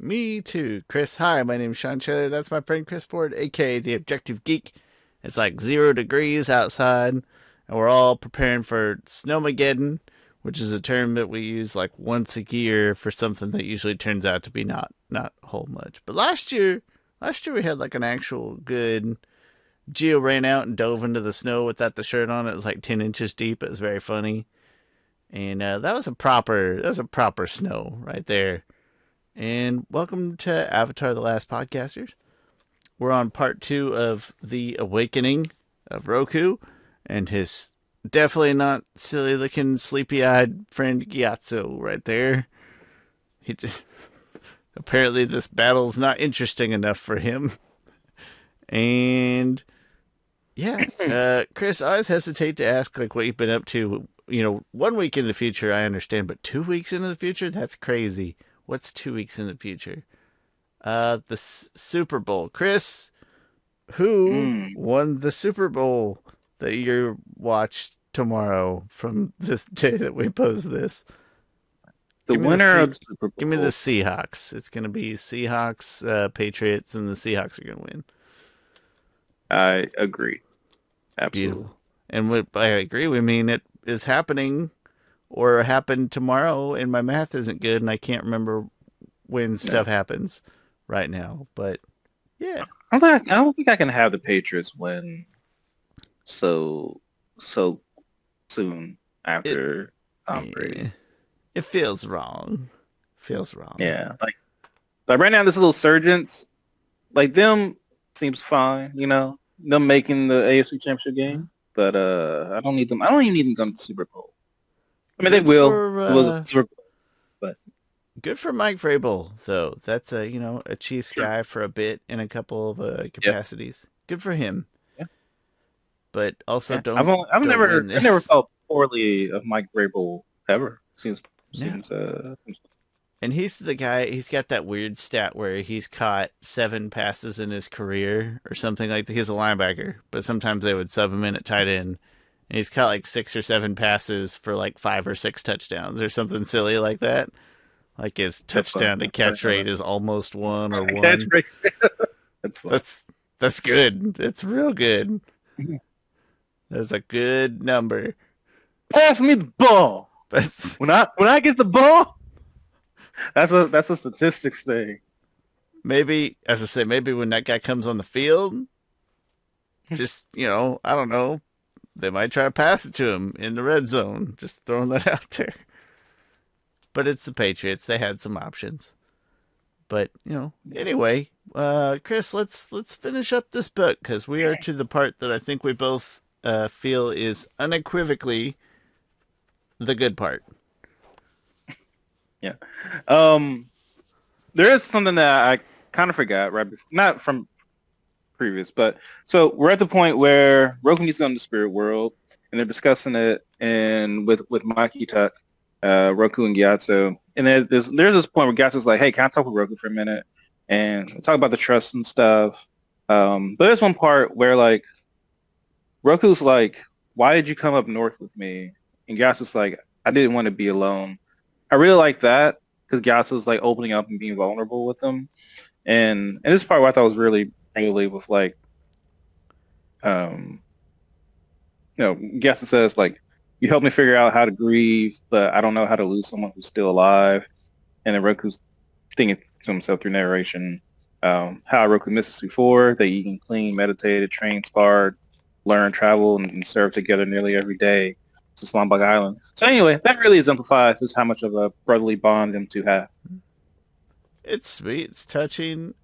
Me too, Chris. Hi, my name's Shawn. That's my friend Chris Ford, aka the Objective Geek. It's like 0 degrees outside, and we're all preparing for Snowmageddon, which is a term that we use like once a year for something that usually turns out to be not a whole much. But last year we had like an actual good. Geo ran out and dove into the snow without the shirt on. It was like 10 inches deep. It was very funny, and that was a proper snow right there. And welcome to Avatar: The Last Podcasters. We're on part 2 of the Awakening of Roku and his definitely not silly looking sleepy eyed friend Gyatso right there. He just apparently this battle's not interesting enough for him. And yeah, Chris, I always hesitate to ask like what you've been up to. 1 week in the future I understand, but 2 weeks into the future, that's crazy. What's 2 weeks in the future? The Super Bowl. Chris, who won the Super Bowl that you watch tomorrow from this day that we post this? The winner of the Super Bowl. Give me the Seahawks. It's going to be Seahawks, Patriots, and the Seahawks are going to win. I agree. Absolutely. Beautiful. And what I agree, we mean it is happening or happened tomorrow, and my math isn't good, and I can't remember when stuff happens right now. But yeah, I don't think I can have the Patriots win so soon after Tom Brady. It feels wrong. Feels wrong. Yeah, like right now, this little surgence, like them seems fine. Them making the AFC Championship game, but I don't need them. I don't even need them going to the Super Bowl. I mean, they will. But good for Mike Vrabel, though. That's a Chiefs guy for a bit in a couple of capacities. Yep. Good for him. Yeah. But also, I've never felt poorly of Mike Vrabel ever. Seems. And he's the guy. He's got that weird stat where he's caught 7 passes in his career or something like that. He's a linebacker, but sometimes they would sub him in at tight end. And he's caught like 6 or 7 passes for like 5 or 6 touchdowns or something silly like that. Like his touchdown to catch rate is almost 1 or 1. That's good. That's real good. That's a good number. Pass me the ball. When I get the ball, that's a statistics thing. Maybe, as I say, maybe when that guy comes on the field, just I don't know. They might try to pass it to him in the red zone. Just throwing that out there. But it's the Patriots. They had some options. But, anyway, Chris, let's finish up this book because we are to the part that I think we both feel is unequivocally the good part. Yeah. There is something that I kind of forgot right before, not from previous, but so we're at the point where Roku needs to go into the spirit world, and they're discussing it and with Maki Tuck, Roku and Gyatso, and there's this point where Gyatso's like, "Hey, can I talk with Roku for a minute?" And talk about the trust and stuff. But there's one part where like Roku's like, "Why did you come up north with me?" And Gyatso's like, "I didn't want to be alone." I really like that because Gyatso's like opening up and being vulnerable with them, and this part what I thought was really with like, Gyatso says like, "You helped me figure out how to grieve, but I don't know how to lose someone who's still alive." And then Roku's thinking to himself through narration, how Roku missed us before. They eaten clean, meditated, trained, sparred, learned, traveled, and served together nearly every day to Slombok Island. So anyway, that really exemplifies just how much of a brotherly bond them two have. It's sweet. It's touching.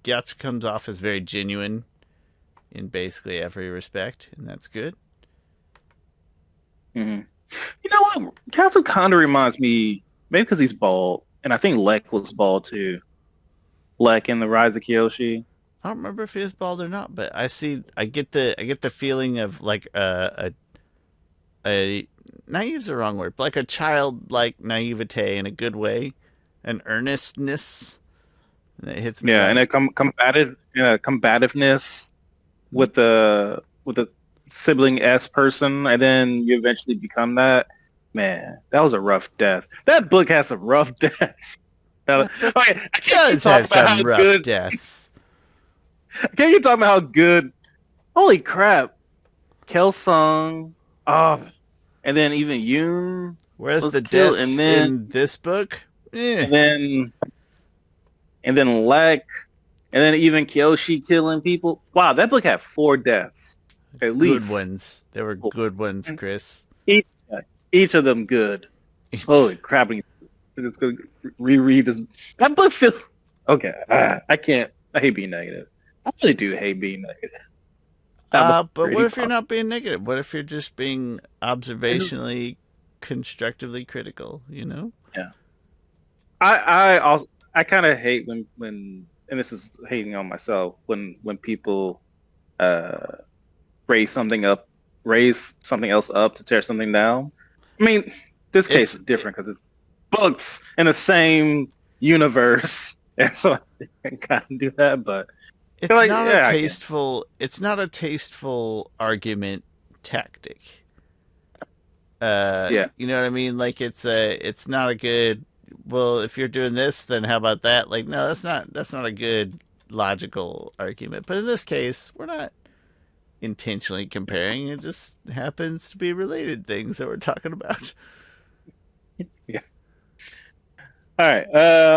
Gyatso comes off as very genuine in basically every respect, and that's good. Mm-hmm. You know what? Gyatso kind of reminds me, maybe because he's bald, and I think Lek was bald too. Lek in The Rise of Kyoshi. I don't remember if he is bald or not, but I get the feeling of like a naive's the wrong word, but like a childlike naivete in a good way, an earnestness that hits me. Yeah, and a combativeness with the sibling S person, and then you eventually become that. Man, that was a rough death. That book has some rough deaths. Okay, That book I can't keep does talking have about how some rough good. deaths. I can't keep talking about how good. Holy crap, Kelsung. Oh, and then even Yoon Whereas was the killed, and deaths then in this book, eh, and then and then Lek, and then even Kyoshi killing people. Wow, that book had 4 deaths, at good least. ones. They were good ones, Chris. Each, each of them good. It's Holy crap! I'm just gonna reread this. That book feels okay. I can't. I hate being negative. I really do hate being negative. That book but what really if you're bothered not being negative? What if you're just being me. observationally, constructively critical? You know? Yeah. I also I kind of hate when and this is hating on myself when people uh raise something up raise something else up to tear something down. I mean, this case It's is different because it's books in the same universe, and so I can kind of do that. But I feel it's like not a yeah, I can. tasteful. It's not a tasteful argument tactic. Yeah, You know what I mean? Like it's not a good. Well, if you're doing this, then how about that? Like, no, that's not a good logical argument. But in this case, we're not intentionally comparing. It just happens to be related things that we're talking about. yeah. All right.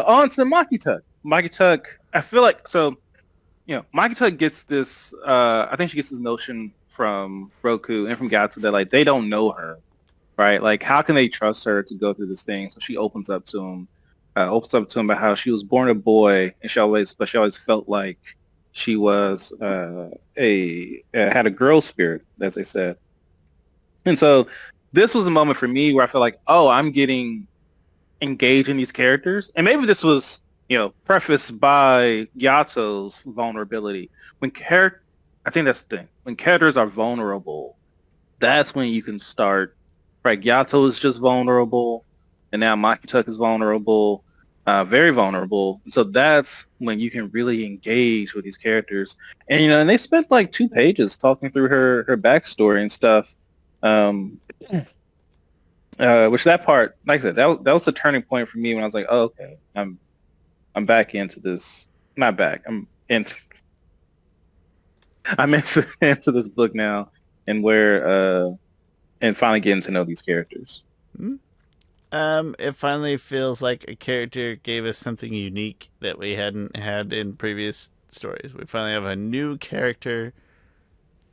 On to Maki Tuck. Maki Tuck. I feel like so. Maki Tuck gets this. I think she gets this notion from Roku and from Gatsu that like they don't know her, right? Like, how can they trust her to go through this thing? So she opens up to him about how she was born a boy, and but she always felt like she was had a girl spirit, as they said. And so this was a moment for me where I felt like, oh, I'm getting engaged in these characters, and maybe this was prefaced by Gyato's vulnerability. I think that's the thing. When characters are vulnerable, that's when you can start. Right, Gyato is just vulnerable, and now Makituck is vulnerable, very vulnerable. So that's when you can really engage with these characters. And and they spent like 2 pages talking through her backstory and stuff. Um, which that part, like I said, that was a turning point for me when I was like, oh, okay, I'm back into this. Not back. I'm into this book now, and and finally getting to know these characters. Hmm? It finally feels like a character gave us something unique that we hadn't had in previous stories. We finally have a new character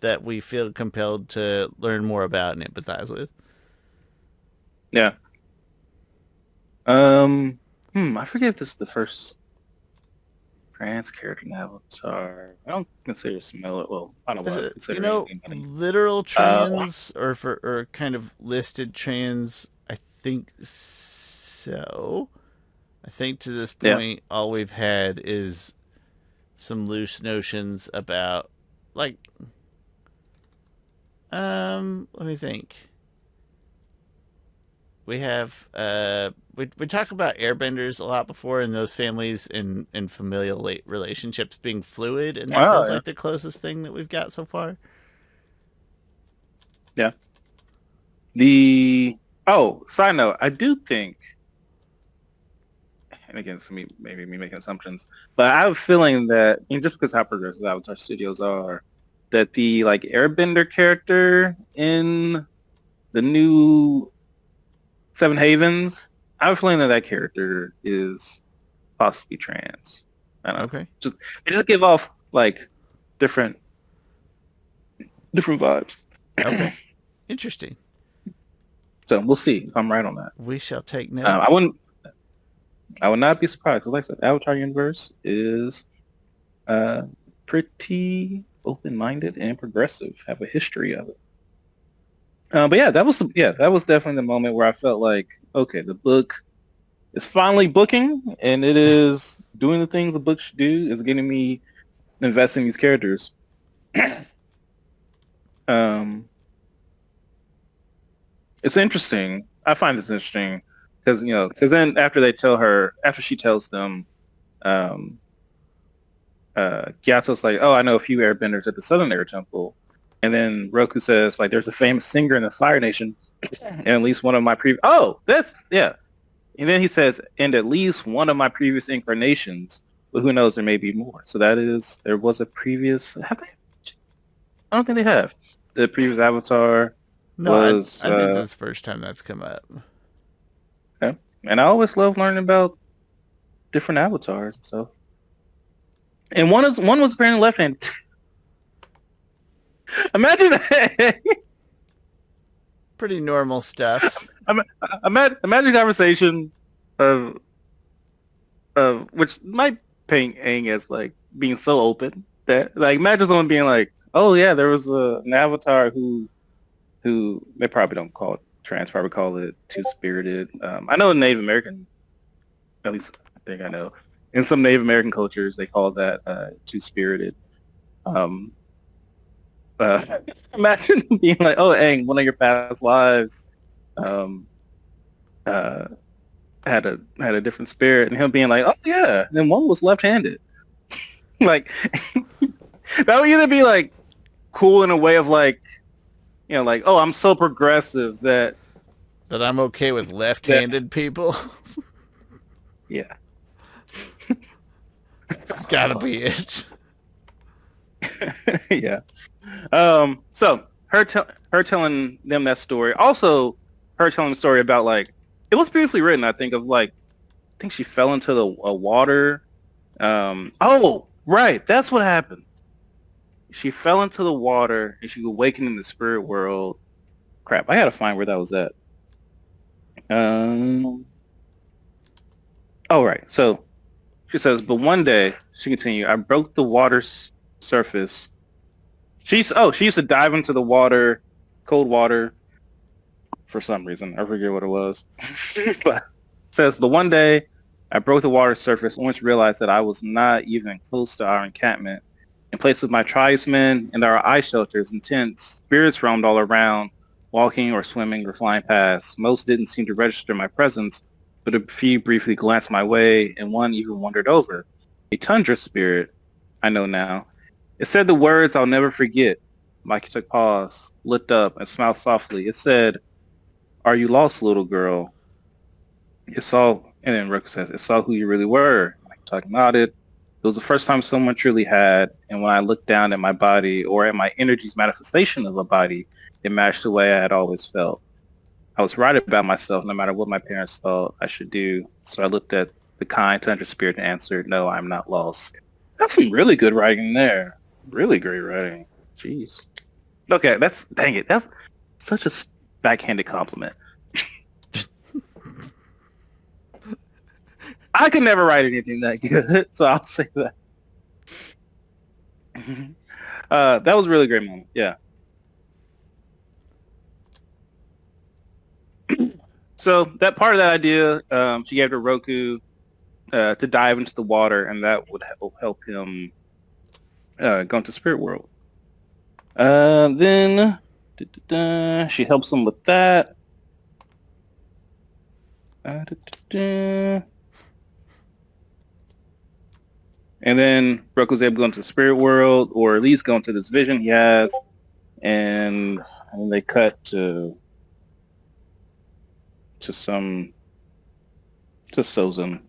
that we feel compelled to learn more about and empathize with. Yeah. I forget if this is the first trans character in Avatar. I don't consider Smell. Well, I don't know Is what I it, consider anything. literal Uh, trans or kind of listed trans? I think so. I think to this yeah. point, all we've had is some loose notions about, like, let me think. We have we talk about airbenders a lot before, and those families and familial relationships being fluid, and that Oh, feels yeah. like the closest thing that we've got so far. Yeah. Side note, I do think, and again, it's maybe me making assumptions, but I have a feeling that, just because how progressive Avatar Studios are, that the like Airbender character in the new Seven Havens, I have a feeling that that character is possibly trans. I don't know. Okay, They just give off like different vibes. okay, interesting. So we'll see if I'm right on that. We shall take note. I would not be surprised. 'Cause like I said, Avatar universe is uh, pretty open-minded and progressive. Have a history of it. But yeah, that was definitely the moment where I felt like, okay, the book is finally booking, and it is doing the things a book should do. It's getting me invested in these characters. um, it's interesting. I find this interesting because then after she tells them, um, Gyato's like, oh, I know a few airbenders at the Southern Air Temple. And then Roku says, like, there's a famous singer in the Fire Nation, and at least one of my previous... Oh, yeah. And then he says, "And at least one of my previous incarnations, but who knows? There may be more." So that is, there was a previous. Have they? I don't think they have. The previous Avatar No, was. I think this is the first time that's come up. Okay. And I always love learning about different avatars and stuff. And one was apparently left-handed. Imagine that. Pretty normal stuff. Imagine a conversation of which might paint Aang as like being so open that like imagine someone being like, oh yeah, there was an avatar who they probably don't call it trans, probably call it two-spirited. I know in Native American, at least I think I know, in some Native American cultures they call that two-spirited. Um, Imagine being like, oh, Aang, one of your past lives um, uh, had a different spirit, and him being like, oh yeah, and then one was left-handed. Like that would either be like cool in a way of like, you know, like, oh, I'm so progressive that I'm okay with left-handed people. yeah. It's gotta be it. Yeah. So her telling them that story. Also, her telling the story about like it was beautifully written. I think of like I think she fell into the water. Oh, right, that's what happened. She fell into the water and she awakened in the spirit world. Crap, I gotta find where that was at. Oh, right. So she says, but one day she continued. I broke the water's surface. She used to dive into the water, cold water, for some reason. I forget what it was. But it says, but one day I broke the water's surface only to realize that I was not even close to our encampment. In place of my tribesmen and our ice shelters and tents, spirits roamed all around, walking or swimming or flying past. Most didn't seem to register my presence, but a few briefly glanced my way, and one even wandered over. A tundra spirit, I know now. It said the words I'll never forget. Mikey took pause, looked up, and smiled softly. It said, "Are you lost, little girl?" It saw, and then Roku says, "It saw who you really were." Mikey Tuck nodded. It was the first time someone truly had, and when I looked down at my body, or at my energy's manifestation of a body, it matched the way I had always felt. I was right about myself, no matter what my parents thought I should do. So I looked at the kind tundra spirit and answered, "No, I'm not lost." That's some really good writing there. Really great writing. Jeez. Okay, dang it. That's such a backhanded compliment. I could never write anything that good, so I'll say that. That was a really great moment. Yeah. So that part of that idea, she gave to Roku to dive into the water, and that would help him go into spirit world. Then she helps him with that. And then Broko's able to go into the spirit world, or at least go into this vision he has, and they cut to Sozin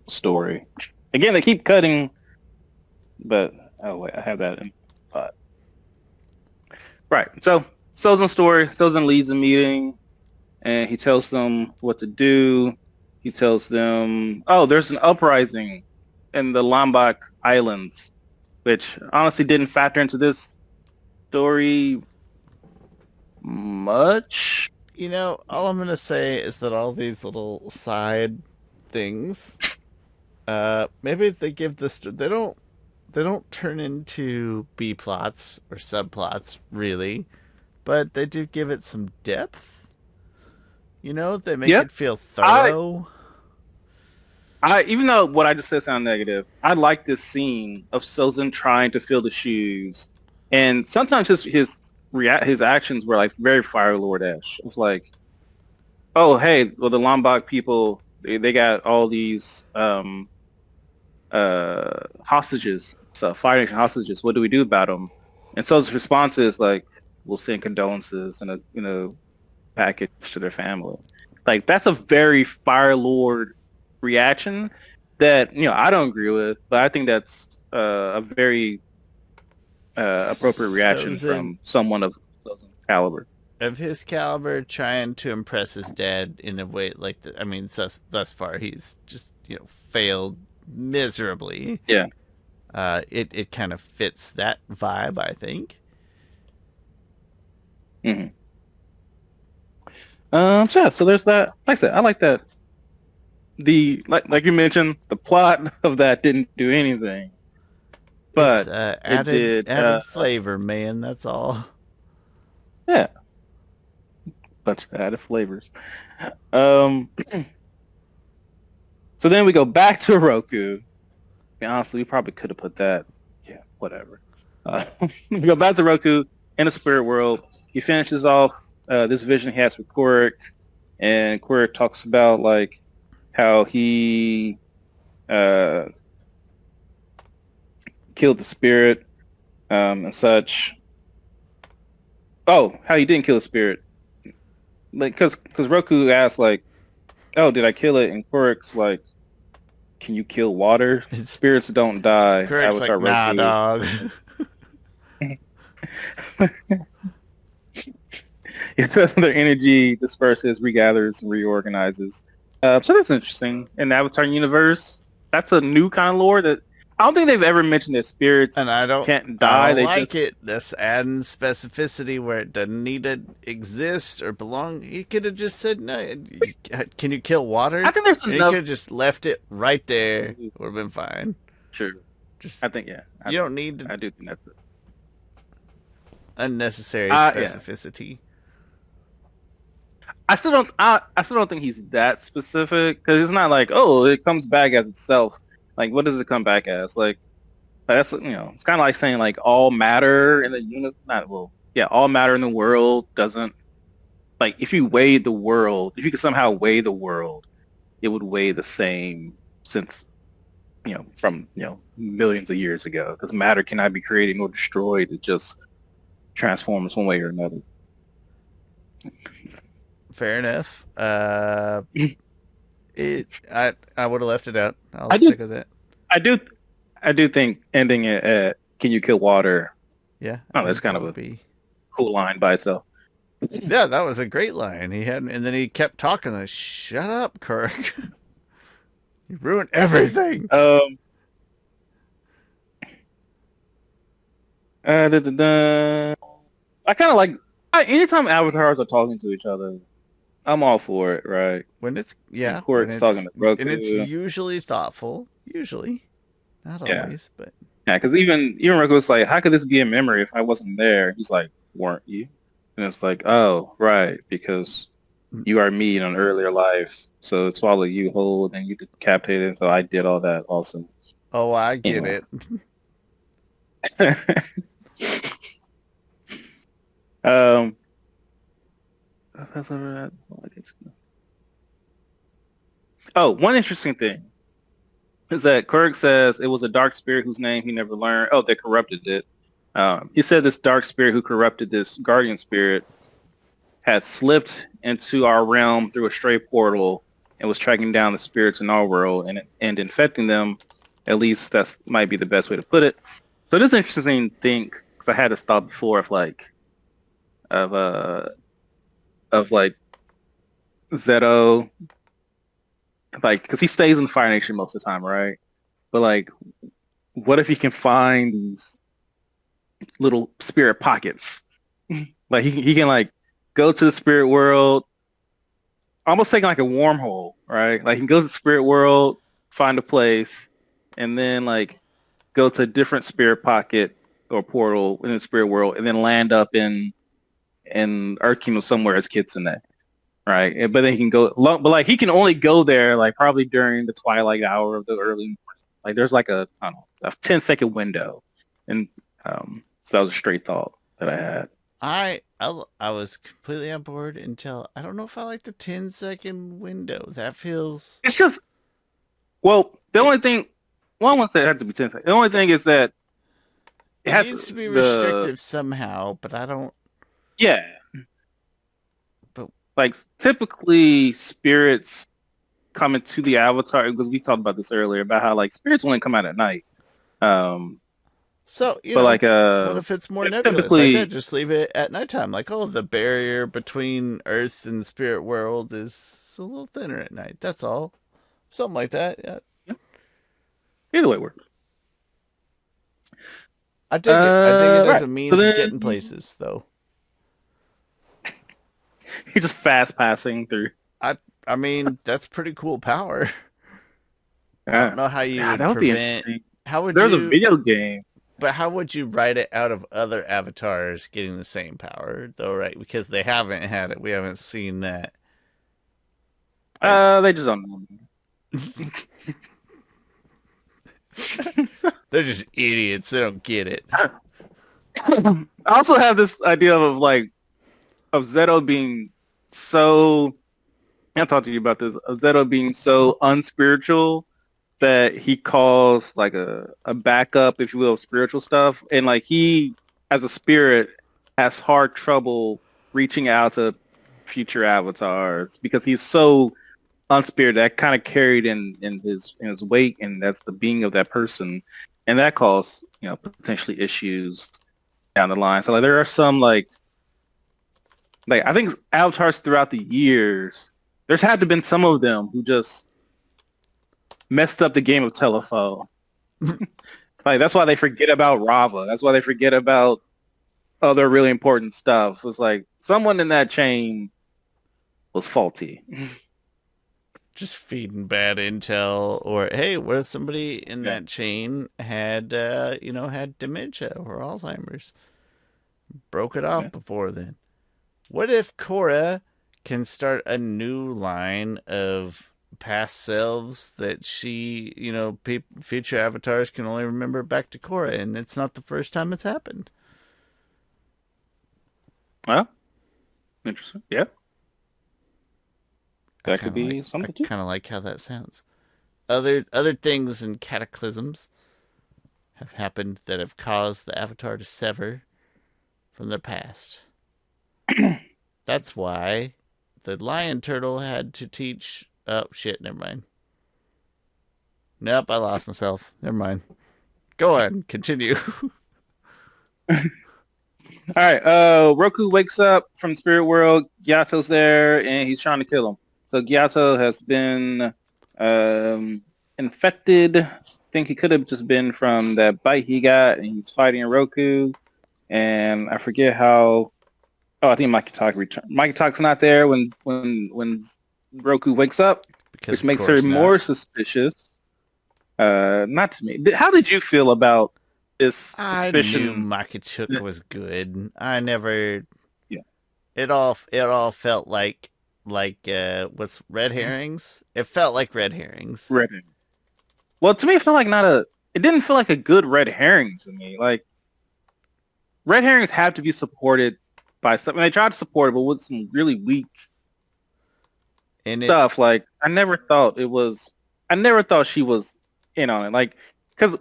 story. Again, they keep cutting, but oh wait, I have that in the spot. Right. So Sozin story. Sozin leads a meeting, and he tells them what to do. He tells them, oh, there's an uprising in the Lombok Islands, which honestly didn't factor into this story much. You know, all I'm gonna say is that all these little side things, maybe if they give this, they don't turn into B plots or subplots really, but they do give it some depth. You know, they make it feel thorough. I even though what I just said sound negative, I like this scene of Sozin trying to fill the shoes, and sometimes his actions were like very Fire Lord-esque. It was like, oh hey, well the Lombok people they got all these hostages, so Fire Nation hostages. What do we do about them? And Sozin's response is like, we'll send condolences and a package to their family. Like that's a very Fire Lord reaction that I don't agree with, but I think that's a very appropriate reaction Sozin from someone of Sozin's caliber. of his caliber trying to impress his dad in a way like that. I mean, thus far he's just failed miserably. Yeah. It kind of fits that vibe, I think. Mm-hmm. So there's that. Like I said, I like that. Like you mentioned, the plot of that didn't do anything, but It's it did added flavor, man. That's all. Yeah, bunch of added flavors. Um, so then we go back to Roku. Honestly, we probably could have put that. Yeah, whatever. We go back to Roku in the spirit world. He finishes off this vision he has with Korra, and Korra talks about like how he killed the spirit and such. Oh, how he didn't kill the spirit. Like, because Roku asked, like, oh, did I kill it? And Korra's like, can you kill water? Spirits don't die. Correct's like, nah, dog. Their energy disperses, regathers, and reorganizes. So that's interesting. In the Avatar universe, that's a new kind of lore that I don't think they've ever mentioned that spirits and I can't die. I don't like it. That's adding specificity where it doesn't need to exist or belong. You could have just said, no, can you kill water? I think there's enough. You could have just left it right there. It would have been fine. True. I think, yeah. You don't need to. I do think that's it. Unnecessary specificity. Yeah. I still don't think he's that specific, because it's not like, oh, it comes back as itself. Like, what does it come back as? Like that's it's kind of like saying like all matter in the all matter in the world doesn't, like, if you weighed the world, if you could somehow weigh the world, it would weigh the same since from millions of years ago, because matter cannot be created nor destroyed. It just transforms one way or another. Fair enough. I would have left it out. I'll stick with it. I do think ending it at "Can you kill water?" Yeah. Oh, that's kind of a cool line by itself. Yeah, that was a great line. And then he kept talking. Like, shut up, Kirk. You ruined everything. I kind of like anytime avatars are talking to each other, I'm all for it, right? When it's Korra's talking to Roku, and it's usually thoughtful. Usually, not always, but yeah. Because even Roku was like, "How could this be a memory if I wasn't there?" He's like, "Weren't you?" And it's like, "Oh, right, because you are me in an earlier life, so it swallowed you whole, and you decapitated, so I did all that also." Oh, I get it. Oh, one interesting thing is that Kirk says it was a dark spirit whose name he never learned. Oh, they corrupted it. He said this dark spirit who corrupted this guardian spirit had slipped into our realm through a stray portal and was tracking down the spirits in our world and infecting them. At least that might be the best way to put it. So this is interesting to think, because I had this thought before of Zeto, like, because he stays in Fire Nation most of the time, right? But like, what if he can find these little spirit pockets? Like he can like go to the spirit world, almost taking like a wormhole, right? Like he can go to the spirit world, find a place, and then like go to a different spirit pocket or portal in the spirit world, and then land up in Earth Kingdom somewhere as Kitsune, right? But then he can go, but like he can only go there like probably during the twilight hour of the early morning. Like there's like a 10-second window, and so that was a straight thought that I had. I was completely on board until I don't know if I like the 10-second window. That feels. It's just, well, the only thing. Well, I won't say it had to be 10 seconds. The only thing is that it needs to be restrictive somehow, but I don't. Yeah. But like typically spirits coming to the avatar, because we talked about this earlier about how like spirits only come out at night. Um, So, but like what if it's more nebulous like that? typically, Just leave it at nighttime. Like, oh, the barrier between Earth and the spirit world is a little thinner at night. That's all. Something like that. Yeah. yeah, either way works. I dig it. I dig it as Right. a So means of then getting places, though. he's just fast passing through. I I mean, that's pretty cool power. I don't Yeah, know how you yeah, would that would be prevent. interesting. How would There's a you? video game. But how would you write it out of other avatars getting the same power, though? Right? Because they haven't had it. We haven't seen that. Like, They just don't know. they're just idiots. They don't get it. I also have this idea of like of Zeto being so. I'll talk to you about this. Of Zeto being so unspiritual that he calls like a backup, if you will, of spiritual stuff, and like he, as a spirit, has hard trouble reaching out to future avatars because he's so unspirited that kind of carried in his weight, and that's the being of that person, and that causes potentially issues down the line. So like there are some like I think avatars throughout the years, there's had to have been some of them who just messed up the game of telephone. Like that's why they forget about Rava. That's why they forget about other really important stuff. It's like someone in that chain was faulty. Just feeding bad intel, or hey, what if somebody in Yeah. that chain had, had dementia or Alzheimer's? Broke it off Yeah. before then. What if Korra can start a new line of past selves that she, future avatars can only remember back to Korra, and it's not the first time it's happened. Well, interesting. Yeah, I that could kind of like, be I something too. kind of like how that sounds. Other things and cataclysms have happened that have caused the avatar to sever from their past. That's why the lion turtle had to teach. Oh shit! Never mind. Nope, I lost myself. Never mind. Go on, continue. All right. Roku wakes up from spirit world. Gyato's there, and he's trying to kill him. So Gyato has been infected. I think he could have just been from that bite he got, and he's fighting Roku. And I forget how. Oh, I think Mikey Talk returned. Mikey Talk's not there when Roku wakes up, Because which of makes her course more not. suspicious. Not to me. How did you feel about this I knew suspicion? Makichuk was good. I never. Yeah. It all felt like what's red herrings? It felt like red herrings. Red herring. Well, to me, it felt like not a. It didn't feel like a good red herring to me. Like red herrings have to be supported by something. They tried to support it, but with some really weak And it stuff. Like I never thought it was. I never thought she was in on it. Like because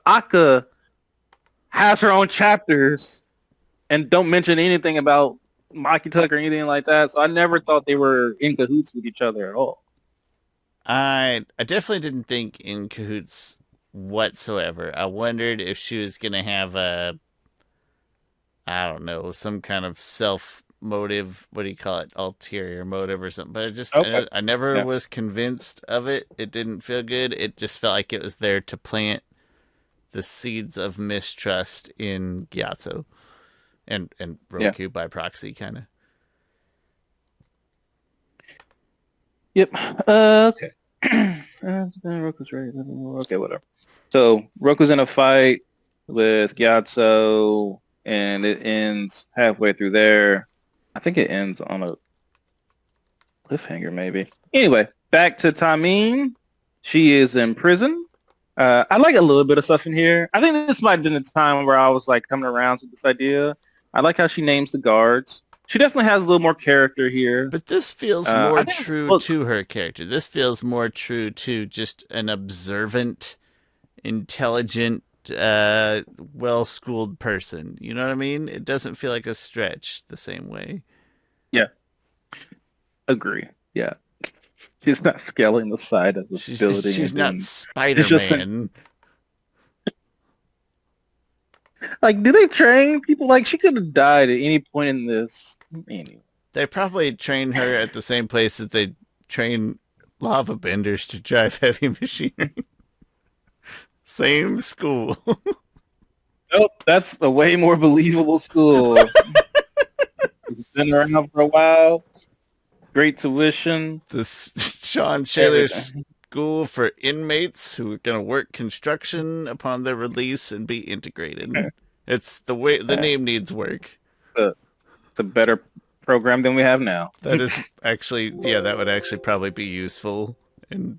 Akka has her own chapters and don't mention anything about Maki Tuck or anything like that. So I never thought they were in cahoots with each other at all. I definitely didn't think in cahoots whatsoever. I wondered if she was gonna have a, I don't know, some kind of self motive. What do you call it? Ulterior motive or something. But Okay. I never Yeah. was convinced of it. It didn't feel good. It just felt like it was there to plant the seeds of mistrust in Gyatso and Yeah. Roku by proxy, kind of. Yep. Okay. Roku's ready. Okay, whatever. So Roku's in a fight with Gyatso, and it ends halfway through there. I think it ends on a cliffhanger, maybe. Anyway, back to Tamine. She is in prison. I like a little bit of stuff in here. I think this might have been the time where I was like coming around to this idea. I like how she names the guards. She definitely has a little more character here. But this feels I more think this true book, to her character. This feels more true to just an observant, intelligent, well-schooled person. You know what I mean? It doesn't feel like a stretch the same way. yeah, agree. Yeah. She's not scaling the side of the building. She's and not then it's just Spider-Man. like, do they train people? Like, she could have died at any point in this. Anyway. They probably train her at the same place that they train lava benders to drive heavy machinery. Same school. Nope, that's a way more believable school. It's been around for a while. Great tuition. This Shawn Shaler's school for inmates who are going to work construction upon their release and be integrated. It's the way the name needs work. It's a better program than we have now. That is actually, yeah, that would actually probably be useful and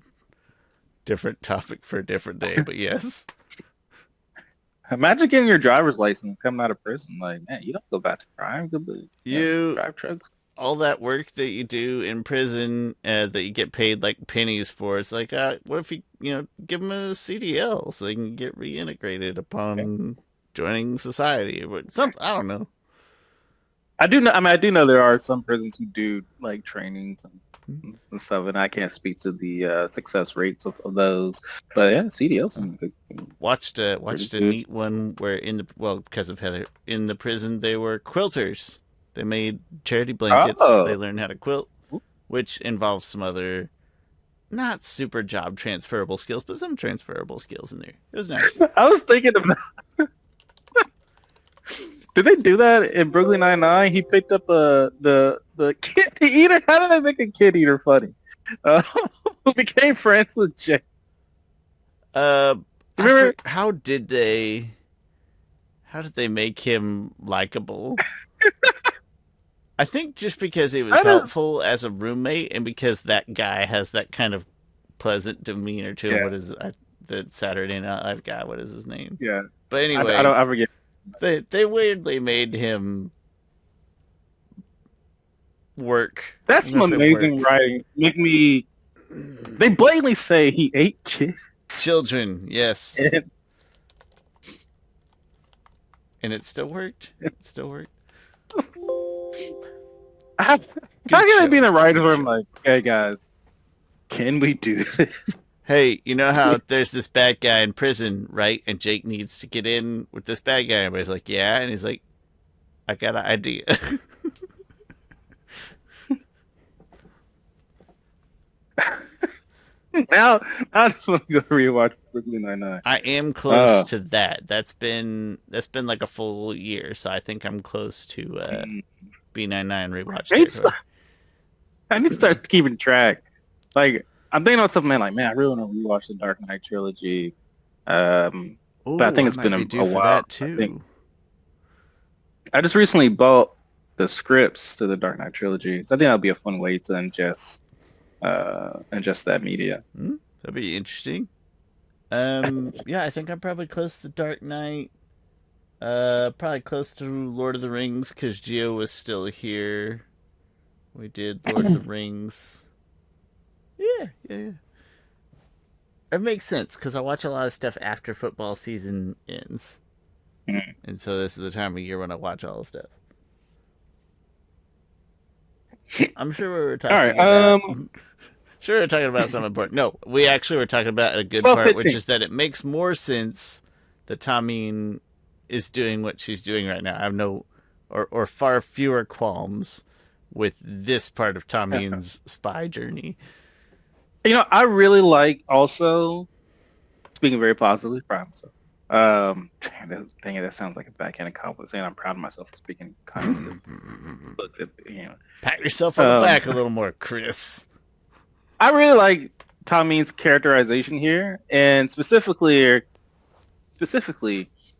different topic for a different day, but yes. Imagine getting your driver's license coming out of prison. Like, man, you don't go back to crime. You drive trucks. All that work that you do in prison that you get paid like pennies for, it's like, what if you give them a CDL so they can get reintegrated upon joining society or something? I don't know. I do know. I mean, I do know there are some prisons who do like trainings and stuff, and I can't speak to the success rates of those. But yeah, CDLs. Watched a neat one where because of Heather, in the prison they were quilters. They made charity blankets. Oh. They learned how to quilt, which involves some other not super job transferable skills, but some transferable skills in there. It was nice. I was thinking about. Did they do that in Brooklyn Nine-Nine? He picked up the kid eater. How did they make a kid eater funny? Who became friends with Jay? Remember how did they make him likable? I think just because he was helpful as a roommate, and because that guy has that kind of pleasant demeanor to him. Yeah. What is the Saturday Night Live guy? What is his name? Yeah. But anyway, I forget. They weirdly made him work. That's some amazing writing. They blatantly say he ate children. Yes. And it still worked. How can I be in the writer's room like, hey guys, can we do this? Hey, you know how there's this bad guy in prison, right? And Jake needs to get in with this bad guy. Everybody's like, yeah. And he's like, I got an idea. Now I just want to go rewatch Brooklyn Nine-Nine. I am close to that. That's been like a full year, so I think I'm close to B99 rewatch. I need to start keeping track. Like, I'm thinking of something like, man, I really want to rewatch the Dark Knight trilogy. But I think it's been a while. That too. I just recently bought the scripts to the Dark Knight trilogy, so I think that'll be a fun way to ingest that media. That'd be interesting. Yeah, I think I'm probably close to the Dark Knight. Probably close to Lord of the Rings because Gio was still here. We did Lord of the Rings. Yeah. It makes sense because I watch a lot of stuff after football season ends. And so this is the time of year when I watch all the stuff. I'm sure we were talking about... Sure, we're talking about something important. No, we actually were talking about a good part, which is that it makes more sense that Tomine is doing what she's doing right now. I have no... Or far fewer qualms with this part of Tomine's spy journey. You know, I really like also, speaking very positively, proud of myself. That sounds like a backhanded compliment saying I'm proud of myself for speaking kindly. But, pat yourself on the back a little more, Chris. I really like Tomine's characterization here, and specifically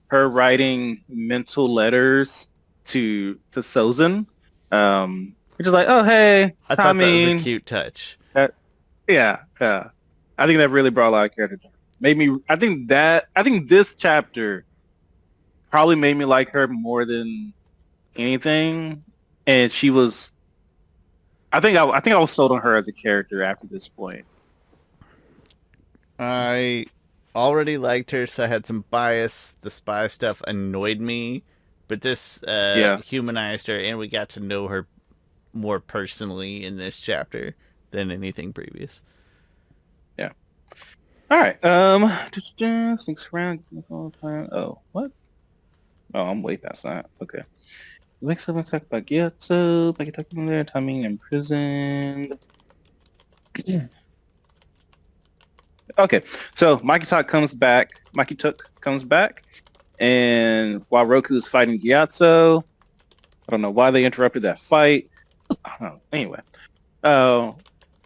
her writing mental letters to Sozin, which is like, oh hey, I thought that was a cute touch. Yeah. I think that really brought a lot of character. I think this chapter probably made me like her more than anything, and she was. I think I was sold on her as a character after this point. I already liked her, so I had some bias. The spy stuff annoyed me, but this humanized her, and we got to know her more personally in this chapter. than anything previous. Yeah. All right. Sneaks around. Oh, what? Oh, I'm way past that. Okay. Wakes up and talk about Gyatso. Like talking there, timing imprisoned. Okay, so Mikey Tuck comes back. And while Roku is fighting Gyatso, I don't know why they interrupted that fight. I don't know. Anyway,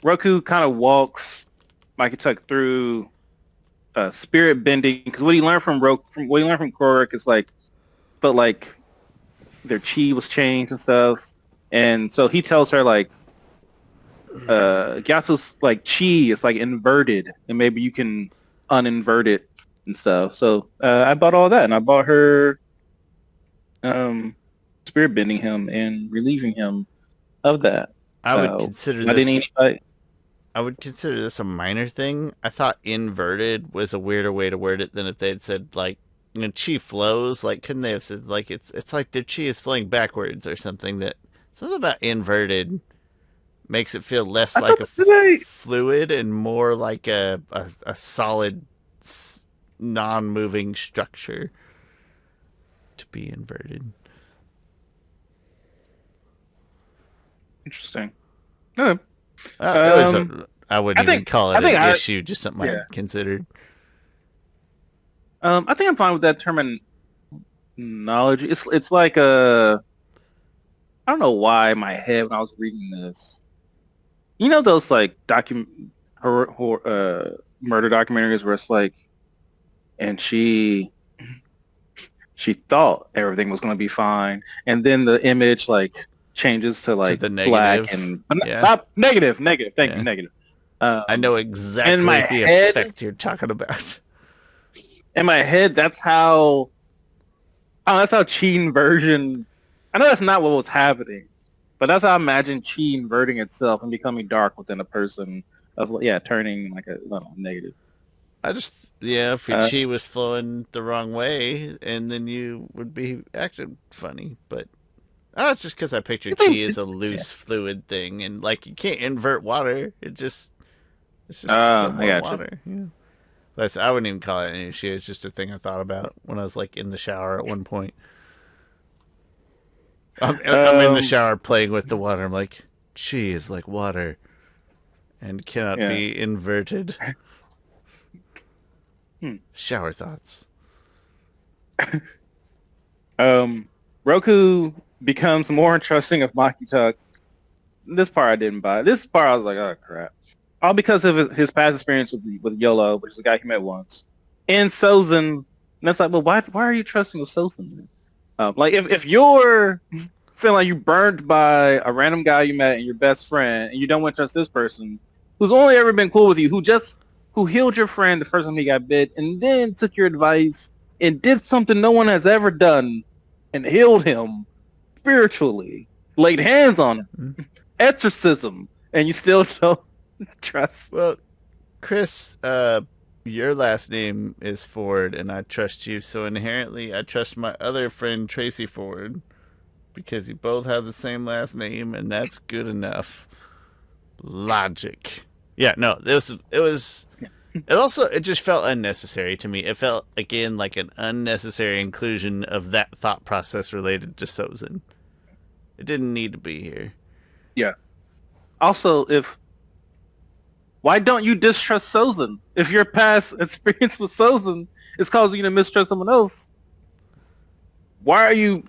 Roku kind of walks Mikey Tuck through spirit bending because what he learned from Korra is like, but like their chi was changed and stuff, and so he tells her like, Gyatso's like chi is like inverted, and maybe you can uninvert it and stuff. So I bought all that, and I bought her spirit bending him and relieving him of that. I would consider I didn't this. anybody. I would consider this a minor thing. I thought inverted was a weirder way to word it than if they had said like, you know, chi flows. Like, couldn't they have said like it's like their chi is flowing backwards or something? That something about inverted makes it feel less like a fluid and more like a solid, non-moving structure to be inverted. Interesting. No. I wouldn't even call it an issue, just something I considered. I think I'm fine with that terminology. It's like I don't know why in my head when I was reading this. You know those like murder documentaries where it's like, and she thought everything was going to be fine, and then the image like changes to like the black and not negative. Thank you, negative. I know exactly the effect you're talking about. In my head, that's how chi inversion. I know that's not what was happening, but that's how I imagine chi inverting itself and becoming dark within a person of turning like a negative. if your chi was flowing the wrong way, and then you would be acting funny, but it's just because I picture chi as a loose fluid thing, and like you can't invert water. It's just water. Yeah. I wouldn't even call it an issue. It's just a thing I thought about when I was like in the shower at one point. I'm in the shower playing with the water. I'm like, chi is like water and cannot be inverted. Shower thoughts. Roku becomes more trusting of Maki Tuck. This part I didn't buy. This part I was like, oh crap. All because of his past experience with Yolo, which is a guy he met once, and Sozin. And that's like, well, why are you trusting with Sozin? Like if you're feeling like you burned by a random guy you met and your best friend, and you don't want to trust this person who's only ever been cool with you, who healed your friend the first time he got bit, and then took your advice and did something no one has ever done, and healed him spiritually, laid hands on him, exorcism, and you still don't trust. Well, Chris, your last name is Ford, and I trust you, so inherently I trust my other friend Tracy Ford because you both have the same last name, and that's good enough. Logic. Yeah, no, it just felt unnecessary to me. It felt again like an unnecessary inclusion of that thought process related to Sozin. It didn't need to be here. Yeah. Also, why don't you distrust Sozin? If your past experience with Sozin is causing you to mistrust someone else, why are you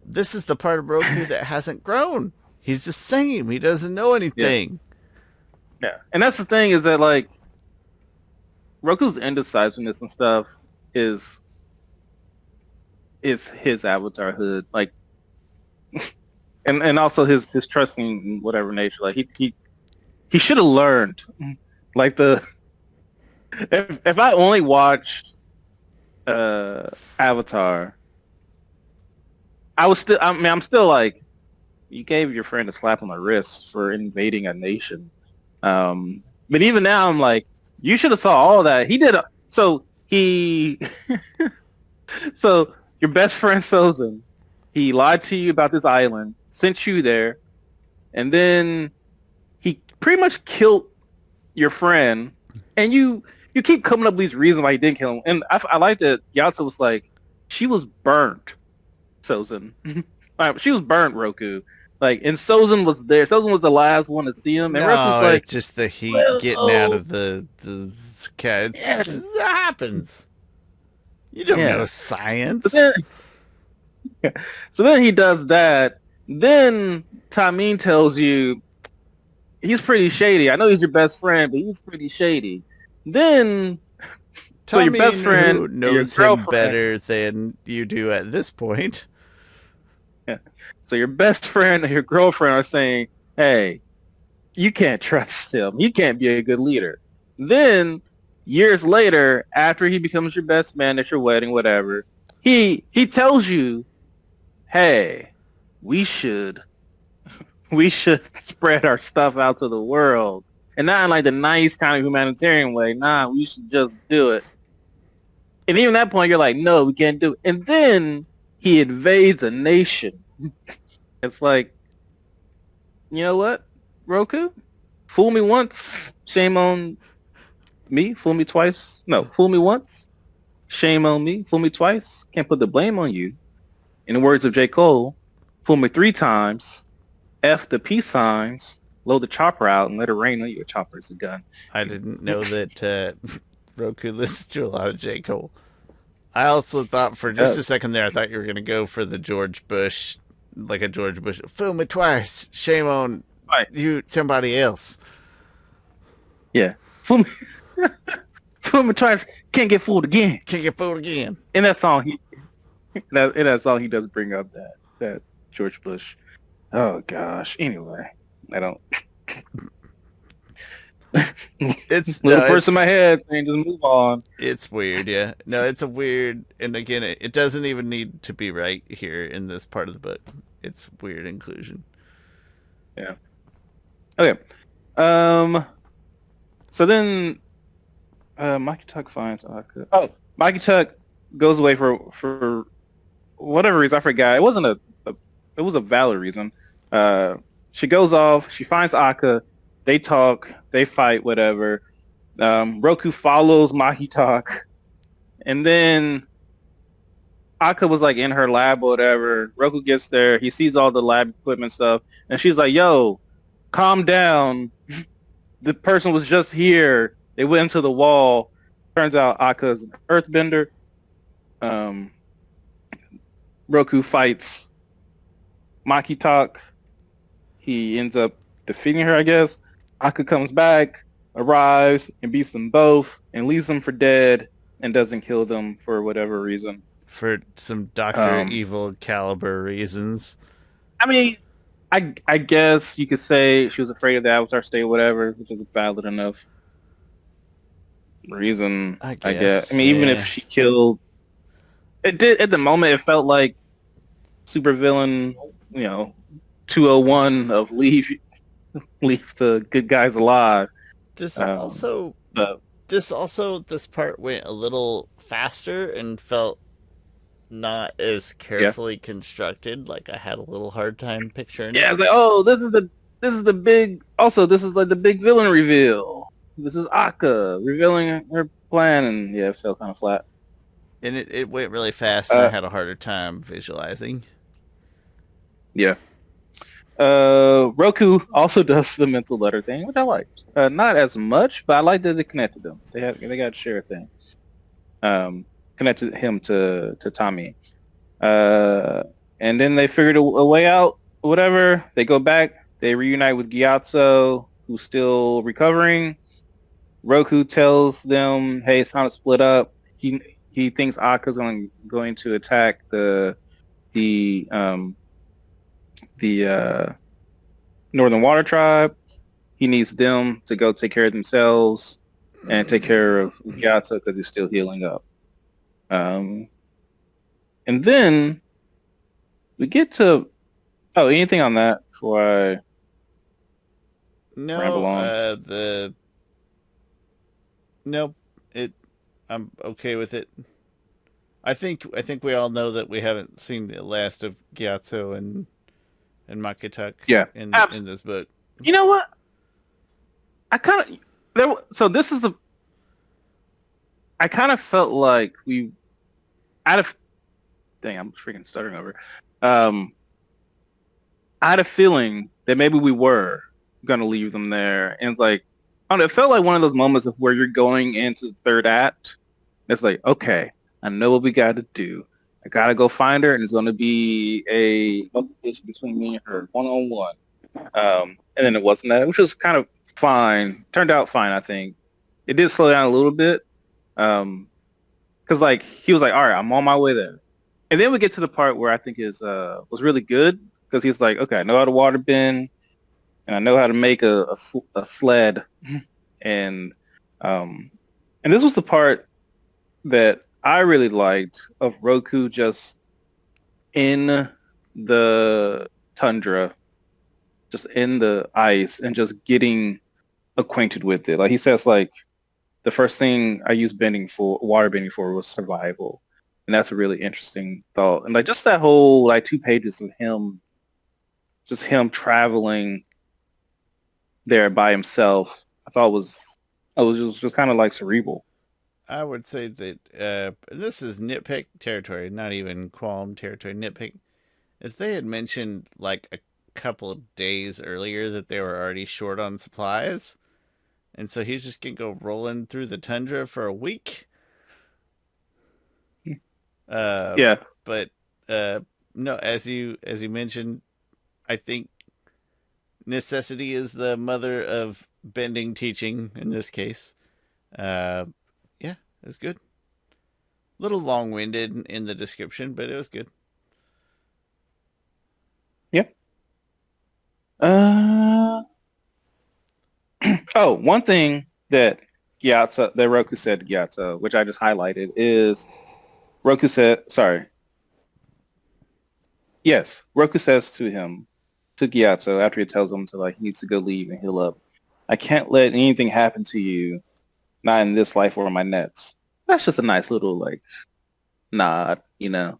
this is the part of Roku that hasn't grown. He's the same. He doesn't know anything. Yeah. And that's the thing is that like Roku's indecisiveness and stuff is his avatar hood. Like and also his trusting whatever nature. Like he should have learned. Like if I only watched Avatar, I'm still like, you gave your friend a slap on the wrist for invading a nation. But even now I'm like, you should have saw all that. He did so your best friend Sozin, he lied to you about this island, sent you there, and then pretty much killed your friend, and you keep coming up with these reasons why he didn't kill him. And I like that Gyatso was like, she was burnt, Sozin. She was burnt, Roku. Like, and Sozin was there. Sozin was the last one to see him, and Roku's No, like, it's just the heat well, getting out of the cat. yeah. It happens. You don't know But science. so then he does that. Then Tamine tells you he's pretty shady. I know he's your best friend, but he's pretty shady. Then so your best friend who knows him better than you do at this point. Yeah. So your best friend and your girlfriend are saying, hey, you can't trust him. He can't be a good leader. Then years later, after he becomes your best man at your wedding, whatever, he tells you, hey, we should spread our stuff out to the world. And not in like the nice kind of humanitarian way. Nah, we should just do it. And even at that point, you're like, no, we can't do it. And then he invades a nation. It's like, you know what, Roku? Fool me once, shame on me. Fool me twice. No, fool me once, shame on me. Fool me twice, can't put the blame on you. In the words of J. Cole, fool me 3 times, F the peace signs, load the chopper out and let it rain on you. A chopper is a gun. I didn't know that Roku listens to a lot of J. Cole. I also thought for just a second there, I thought you were going to go for the George Bush, like a George Bush, fool me twice, shame on you, somebody else. Yeah. Fool me twice, can't get fooled again. Can't get fooled again. In that song, in that song, he does bring up that George Bush. Oh gosh. Anyway, I don't. It's little person in my head saying just move on. It's weird, yeah. No, it's a weird, and again, it doesn't even need to be right here in this part of the book. It's weird inclusion. Yeah. Okay. So then, Mikey Tuck finds Aka. Oh, Mikey Tuck goes away for whatever reason. I forgot. It wasn't it was a valid reason. She goes off. She finds Aka. They talk. They fight. Whatever. Roku follows Maki Talk, and then Aka was like in her lab or whatever. Roku gets there. He sees all the lab equipment stuff, and she's like, "Yo, calm down. The person was just here. They went into the wall. Turns out Aka's an earthbender." Roku fights Maki Talk. He ends up defeating her, I guess. Aka comes back, arrives, and beats them both, and leaves them for dead, and doesn't kill them for whatever reason. For some Dr. Evil caliber reasons. I mean, I guess you could say she was afraid of the Avatar state or whatever, which is a valid enough reason, I guess. I mean, even if she killed... It did, at the moment, it felt like supervillain, 201 of leave the good guys alive. This part went a little faster and felt not as carefully constructed. Like I had a little hard time picturing. Yeah, I was like, oh, this is the big. Also, this is like the big villain reveal. This is Aka revealing her plan, and yeah, it felt kind of flat. And it went really fast, and I had a harder time visualizing. Yeah. Roku also does the mental letter thing, which I liked. Not as much, but I liked that they connected them. They got to share a thing. Connected him to Tommy. And then they figured a way out, whatever. They go back. They reunite with Gyatso, who's still recovering. Roku tells them, hey, it's time to split up. He thinks Aka's going to attack the Northern Water Tribe. He needs them to go take care of themselves and take care of Gyatso because he's still healing up. And then we get to anything on that before I ramble on? Nope. I'm okay with it. I think we all know that we haven't seen the last of Gyatso and Makitak in this book. You know what? I kind of so this is the I kind of felt like we out of dang I'm freaking stuttering over. Um, I had a feeling that maybe we were gonna leave them there, and it's like I don't know, it felt like one of those moments of where you're going into the third act. It's like, okay, I know what we got to do. I gotta go find her, and it's gonna be a altercation between me and her, one on one. And then it wasn't that, which was kind of fine. Turned out fine, I think. It did slow down a little bit, because like he was like, all right, I'm on my way there, and then we get to the part where I think is was really good because he's like, okay, I know how to water bend, and I know how to make a sled, and um, and this was the part that I really liked of Roku just in the tundra, just in the ice, and just getting acquainted with it. Like he says, like the first thing I used water bending for was survival, and that's a really interesting thought. And like just that whole like 2 pages of him, just him traveling there by himself, I was just kind of like cerebral. I would say that this is nitpick territory, not even qualm territory. Nitpick, as they had mentioned like a couple of days earlier that they were already short on supplies, and so he's just gonna go rolling through the tundra for a week. Uh, Yeah, but no, as you mentioned, I think necessity is the mother of bending teaching in this case. Uh, yeah, it was good. A little long winded in the description, but it was good. yeah. Uh, oh, one thing that Roku said to Gyatso, which I just highlighted, is Roku said, sorry, yes, Roku says to him, to Gyatso, after he tells him to like he needs to go leave and heal up, I can't let anything happen to you, not in this life or my nets. That's just a nice little like nod, you know.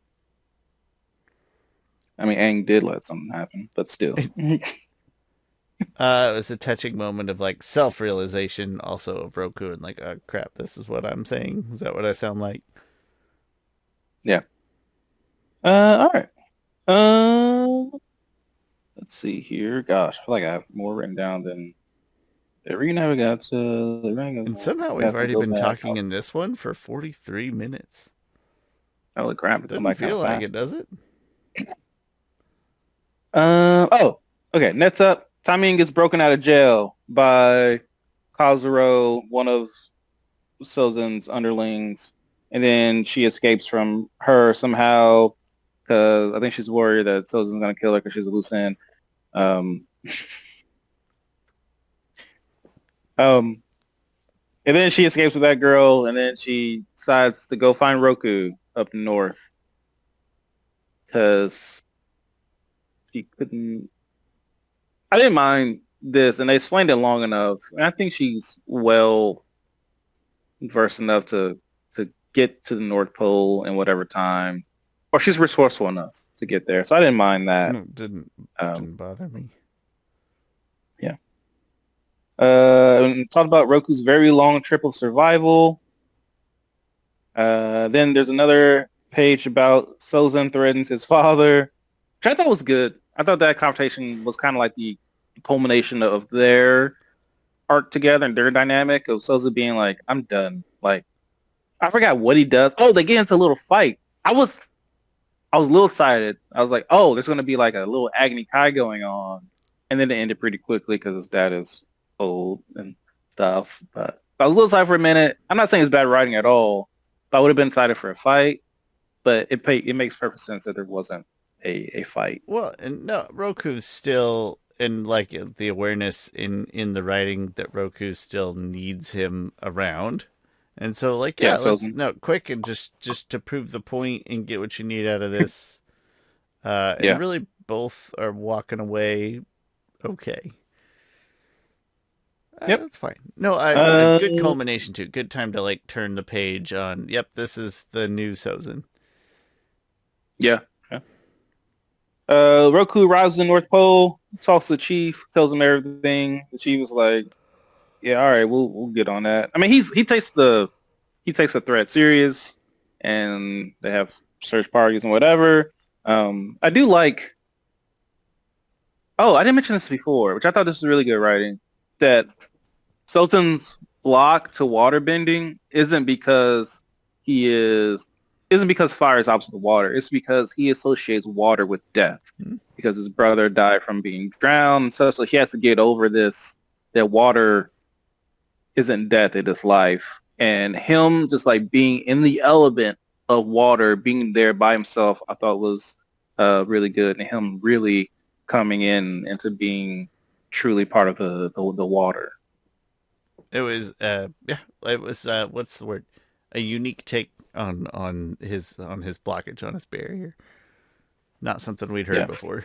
I mean, Aang did let something happen, but still. It was a touching moment of like self realization, also of Roku, and like, oh crap, this is what I'm saying. Is that what I sound like? Yeah. All right. Uh, let's see here. Gosh, I feel like I have more written down than the arena we got to the arena. And somehow We we've have to already go been back. talking in this one for 43 minutes. Holy crap, it's come Doesn't back kind feel of like fast. it, does it? Oh, okay. Next up, Taiming gets broken out of jail by Kazuro, one of Sozan's underlings, and then she escapes from her somehow because I think she's worried that Sozan's gonna kill her because she's a loose end. Um, um, and then she escapes with that girl, and then she decides to go find Roku up north because she couldn't. I didn't mind this, and they explained it long enough. And I think she's well versed enough to get to the North Pole in whatever time, or she's resourceful enough to get there. So I didn't mind that. No, Um, didn't bother me. yeah. And talked about Roku's very long trip of survival. Then there's another page about Sozin threatens his father, which I thought was good. I thought that conversation was kind of like the culmination of their arc together and their dynamic of Sozin being like, I'm done. Like, I forgot what he does. Oh, they get into a little fight. I was a little excited. I was like, oh, there's going to be like a little Agni Kai going on. And then it ended pretty quickly because his dad is old and stuff. But I was a little excited for a minute. I'm not saying it's bad writing at all, but I would have been excited for a fight. But it makes perfect sense that there wasn't a fight. Well, and no, Roku's still, and like the awareness in the writing that Roku still needs him around. And so, like, yeah, Yeah, let's Sozin. no quick and just to prove the point and get what you need out of this. And Yeah. really, both are walking away okay. Yep. That's fine. No, a Uh, good culmination too. Good time to like turn the page on. Yep, this is the new Sozin. yeah. Yeah. Roku arrives in North Pole, talks to the chief, tells him everything. The chief was like, Yeah, all right, we'll get on that. I mean, he takes the threat serious, and they have search parties and whatever. I do like. Oh, I didn't mention this before, which I thought this was really good writing. That Sultan's block to water bending he is isn't because fire is opposite of water. It's because he associates water with death Hmm? because his brother died from being drowned and stuff. So he has to get over this that water isn't death, it is life. And him just like being in the element of water, being there by himself, I thought was really good. And him really coming in into being truly part of the water. It was yeah, it was what's the word? A unique take on his blockage on his barrier. Not something we'd heard Yeah. before.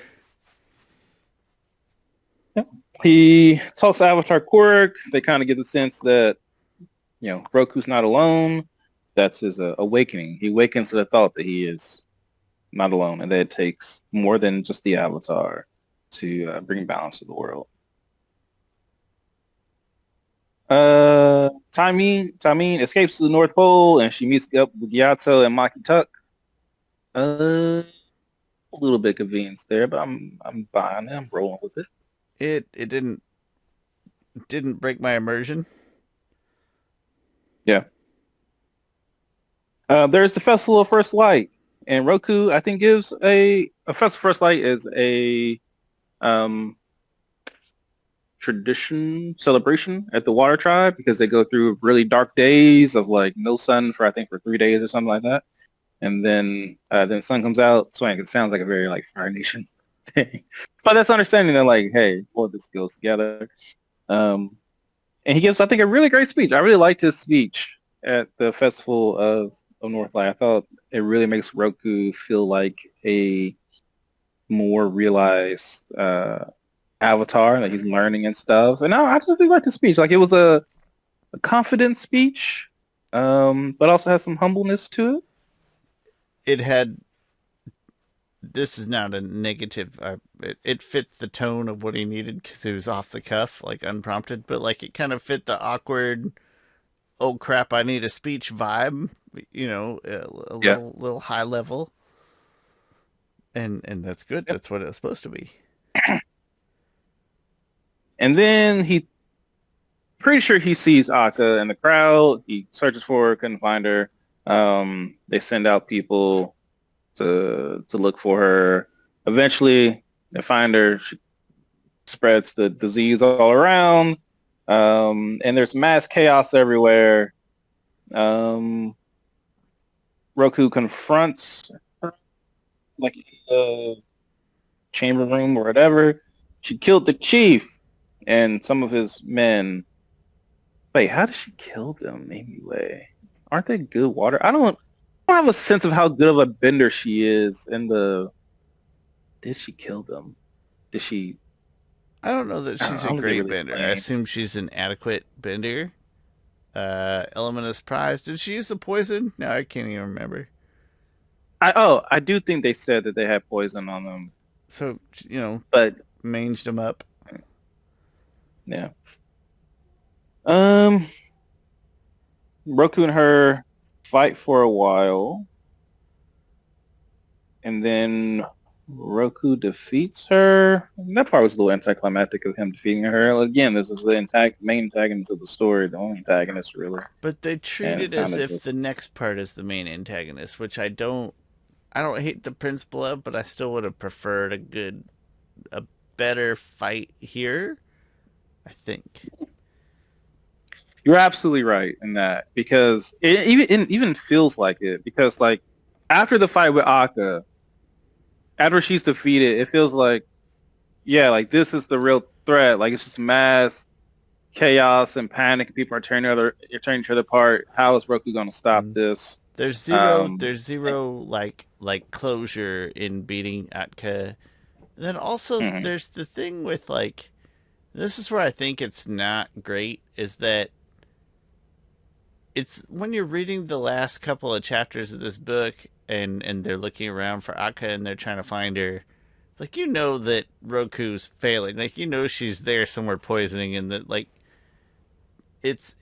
Yeah. He talks to Avatar Korra. They kind of get the sense that, Roku's not alone. That's his awakening. He awakens to the thought that he is not alone and that it takes more than just the Avatar to bring balance to the world. Tameen escapes to the North Pole and she meets up with Yato and Maki Tuck. A little bit convenience there, but I'm fine. I'm rolling with it. It didn't break my immersion. Yeah. There's the Festival of First Light, and Roku I think gives a Festival of First Light is a um, tradition celebration at the Water Tribe because they go through really dark days of like no sun for I think for 3 days or something like that, and then the sun comes out. So it sounds like a very like Fire Nation thing, but that's understanding that like hey, all this goes together. And he gives I think a really great speech. I really liked his speech at the Festival of Northlight. I thought it really makes Roku feel like a more realized avatar that he's learning and stuff. And I just really liked the speech. Like it was a confident speech, but also has some humbleness to it. It had. This is not a negative. It fit the tone of what he needed because it was off the cuff, like unprompted. But like it kind of fit the awkward. Oh crap! I need a speech vibe. A Yeah. little high level, and that's good. Yep. That's what it's supposed to be. And then pretty sure he sees Akka in the crowd. He searches for her, couldn't find her. They send out people to look for her. Eventually, they find her. She spreads the disease all around, and there's mass chaos everywhere. Roku confronts her, like in the chamber room or whatever. She killed the chief and some of his men. Wait, how did she kill them anyway? Aren't they good water? I don't have a sense of how good of a bender she is did she kill them? Did she I don't know that she's I a don't think they great really bender. I explain. assume she's an adequate bender. Element of surprise. Did she use the poison? No, I can't even remember. I do think they said that they had poison on them, So but manged them up. yeah. Um, Roku and her fight for a while, and then Roku defeats her. That part was a little anticlimactic of him defeating her. Again, this is the main antagonist of the story, the only antagonist really. But they treat And it it's as kind of if just, the next part is the main antagonist, which I don't hate the principle of, but I still would have preferred a better fight here. I think. you're absolutely right in that because it even feels like it because like after the fight with Akka, after she's defeated, it feels like yeah, like this is the real threat. Like it's just mass chaos and panic. People are tearing each other apart. How is Roku going to stop Mm. this? There's And- zero like closure in beating Atka. And then also mhm. there's the thing with like this is where I think it's not great is that it's when you're reading the last couple of chapters of this book and they're looking around for Akka and they're trying to find her. It's like that Roku's failing. Like she's there somewhere poisoning and that like it's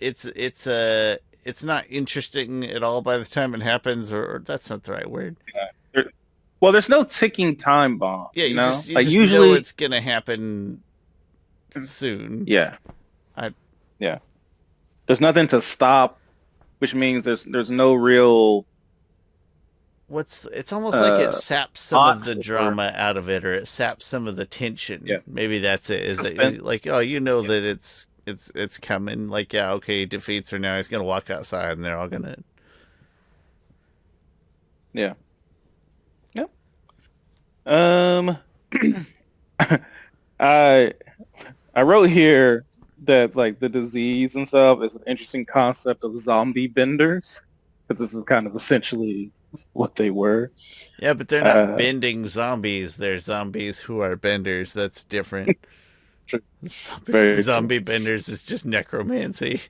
not interesting at all by the time it happens, or that's not the right word. There- well, there's no ticking time bomb, Yeah, you know? you Like just know usually, it's gonna happen soon. yeah, I yeah. There's nothing to stop, which means there's no real it's almost like it uh saps some of plot the or drama out of it, or it saps some of the tension. yeah, Maybe that's it. Is suspense. that like, oh, you know Yeah, that it's coming. Like, yeah, okay, he defeats her now. He's gonna walk outside, and they're all gonna. yeah. Yep. Um, I I wrote here that like the disease and stuff is an interesting concept of zombie benders because this is kind of essentially what they were. Yeah, but they're not Uh, bending zombies. They're zombies who are benders. That's different. very true. Zombie benders is just necromancy.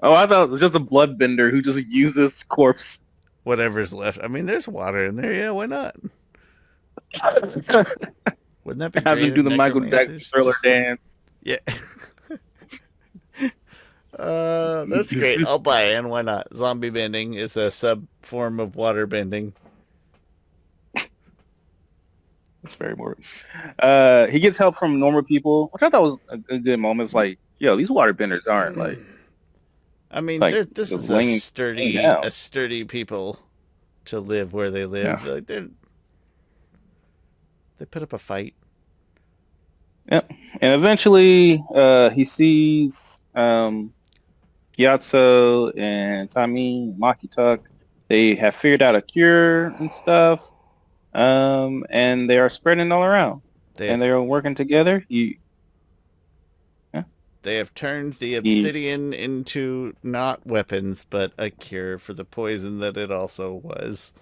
Oh, I thought it was just a blood bender who just uses corpse. Whatever's left. I mean, there's water in there. Yeah, why not? Have Wouldn't that be him great do if the Michael Jackson necromancers Thriller just dance. yeah. That's great. I'll buy in. Why not? Zombie bending is a sub form of water bending. It's very morbid. He gets help from normal people, which I thought was a good moment. It's like, yo, these waterbenders aren't I mean, like this just is laying down. a sturdy people to live where they live. Yeah. Like they put up a fight. Yep. And eventually, he sees Gyatso and Tami, Makituk. They have figured out a cure and stuff, and they are spreading all around. They And have they are working together. Yeah, they have turned the he, obsidian into not weapons, but a cure for the poison that it also was.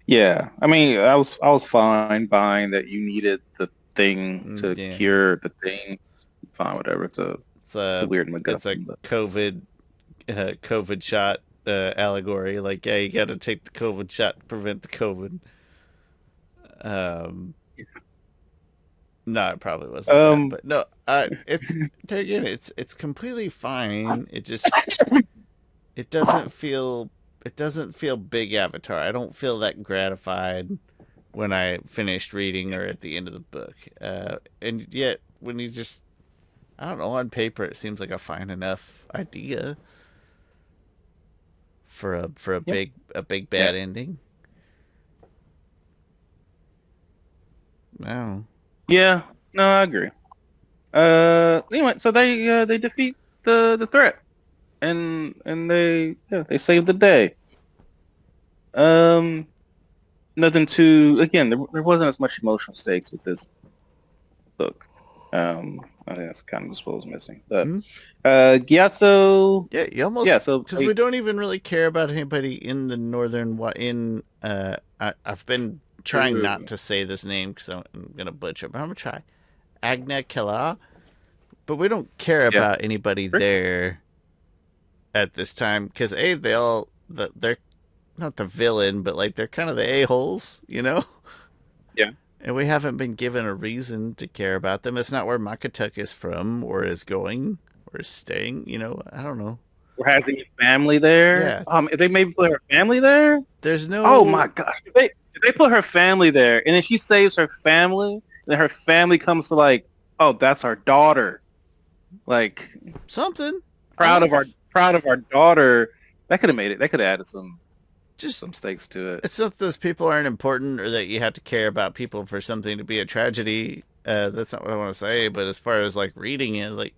yeah. I mean, I was fine buying that you needed the thing to Yeah, cure the thing. Fine, whatever. it's It's a a weird it's a MacGuffin, but COVID shot allegory. Like, yeah, you got to take the COVID shot to prevent the COVID. Um, no, it probably wasn't that, um, but no, it's again, it's completely fine. It doesn't feel big Avatar. I don't feel that gratified when I finished reading or at the end of the book. And yet, when you just, I don't know, on paper, it seems like a fine enough idea for yep, a big yeah. bad ending. No. Yeah, no, I agree. Anyway, so they defeat the threat, and they save the day. Um, Nothing too again. There wasn't as much emotional stakes with this book. I think that's kind of just what was missing. But Hmm? Gyatso, Yeah, you almost, yeah. So because we don't even really care about anybody in the northern I've been trying not to say this name because I'm gonna butcher it, but I'm gonna try Agna Kela. But we don't care yeah, about anybody there at this time because they're not the villain, but like they're kind of the a-holes, you know. yeah. And we haven't been given a reason to care about them. It's not where Makatuk is from or is going or is staying. You know, I don't know. Or has any family there? Yeah, If they maybe put her family there. there's Oh my no gosh, if they put her family there, and then she saves her family, and then her family comes to like, oh, that's our daughter. Like something. I proud don't of our daughter. That could have made it. That could have added just. some stakes to it. It's not that those people aren't important or that you have to care about people for something to be a tragedy. That's not what I want to say. But as far as like reading it, like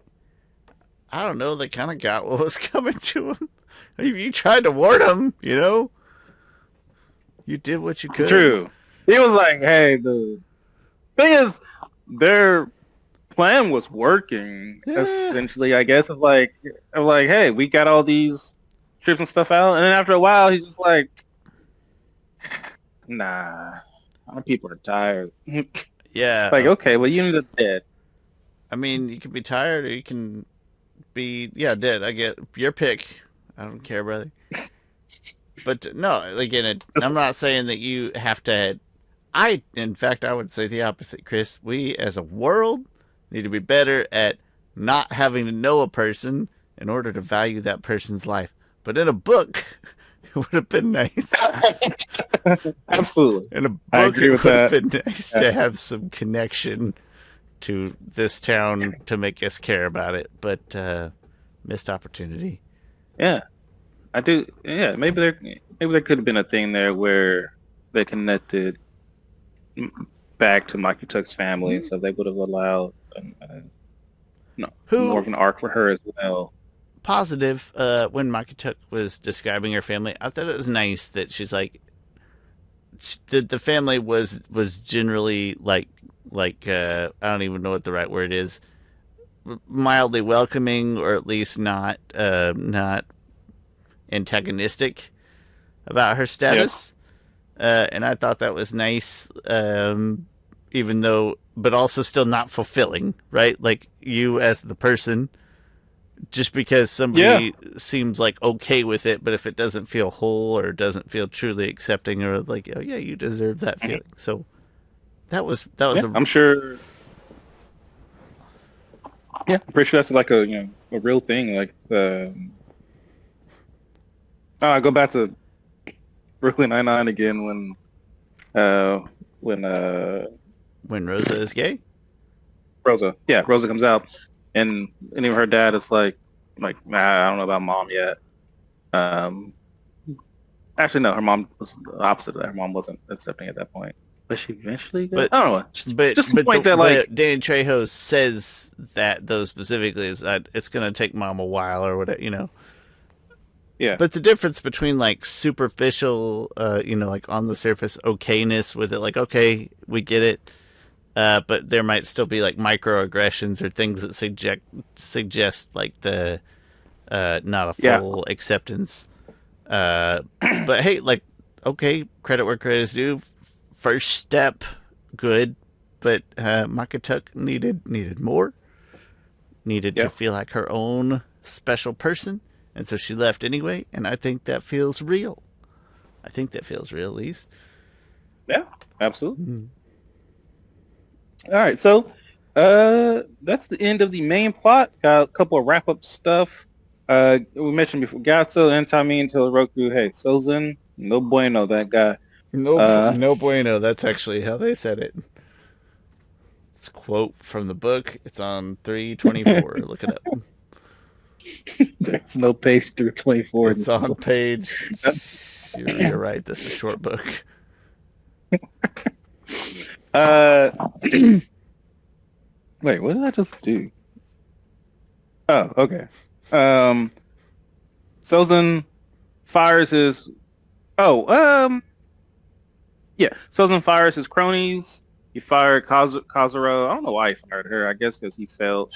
I don't know, they kind of got what was coming to them. You tried to warn them, you know. You did what you could. True. He was like, hey, the thing is, their plan was working. Yeah. Essentially, I guess of like, hey, we got all these trips and stuff out, and then after a while, he's just like, nah, our people are tired. Yeah. Like, okay, well, you need a dead. I mean, you can be tired or you can be, dead. I get your pick. I don't care, brother. But no, again, I'm not saying that you have to. In fact, I would say the opposite, Chris. We, as a world, need to be better at not having to know a person in order to value that person's life. But in a book, it would have been nice. Absolutely. In a I book, agree it with would have that. been nice to have some connection to this town to make us care about it. But missed opportunity. Yeah, I do. Yeah, maybe there could have been a thing there where they connected back to Mikey Tuck's family, so they would have allowed no, more Who of an arc for her as well. positive when Mikey Tuck was describing her family, I thought it was nice that she's like the family was generally I don't even know what the right word is, mildly welcoming, or at least not antagonistic about her status. And I thought that was nice, even though, but also still not fulfilling, right? Like you as the person, just because somebody seems like okay with it, but if it doesn't feel whole or doesn't feel truly accepting, or like, oh yeah, you deserve that feeling. So that was I'm sure. Yeah, I'm pretty sure that's like a real thing. Like, I go back to Brooklyn Nine-Nine again when Rosa is gay. Rosa comes out, and even her dad is like, nah, I don't know about mom yet. Actually, no, her mom was the opposite of that. Her mom wasn't accepting at that point. But she eventually got, I don't know. Just the point that like Danny Trejo says that though specifically is that it's gonna take mom a while or whatever, Yeah. But the difference between like superficial, like on the surface okayness with it, like okay, we get it, but there might still be like microaggressions or things that suggest like the not a full acceptance. But hey, like okay, credit where credit is due. First step, good, but Makatuk needed more. Needed to feel like her own special person, and so she left anyway. And I think that feels real. I think that feels real, at least. Yeah, absolutely. All right, so that's the end of the main plot. Got a couple of wrap-up stuff. We mentioned before, Gatso, Entami, until Roku. Hey, Sozin, no bueno, that guy. No bueno. That's actually how they said it. It's a quote from the book. It's on 324. Look it up. There's no page through 24. It's on page. You're right. This is a short book. Wait, what did I just do? Oh, okay. Sozin fires his. Sozin fires his cronies. He fired Kazuro. I don't know why he fired her. I guess because she failed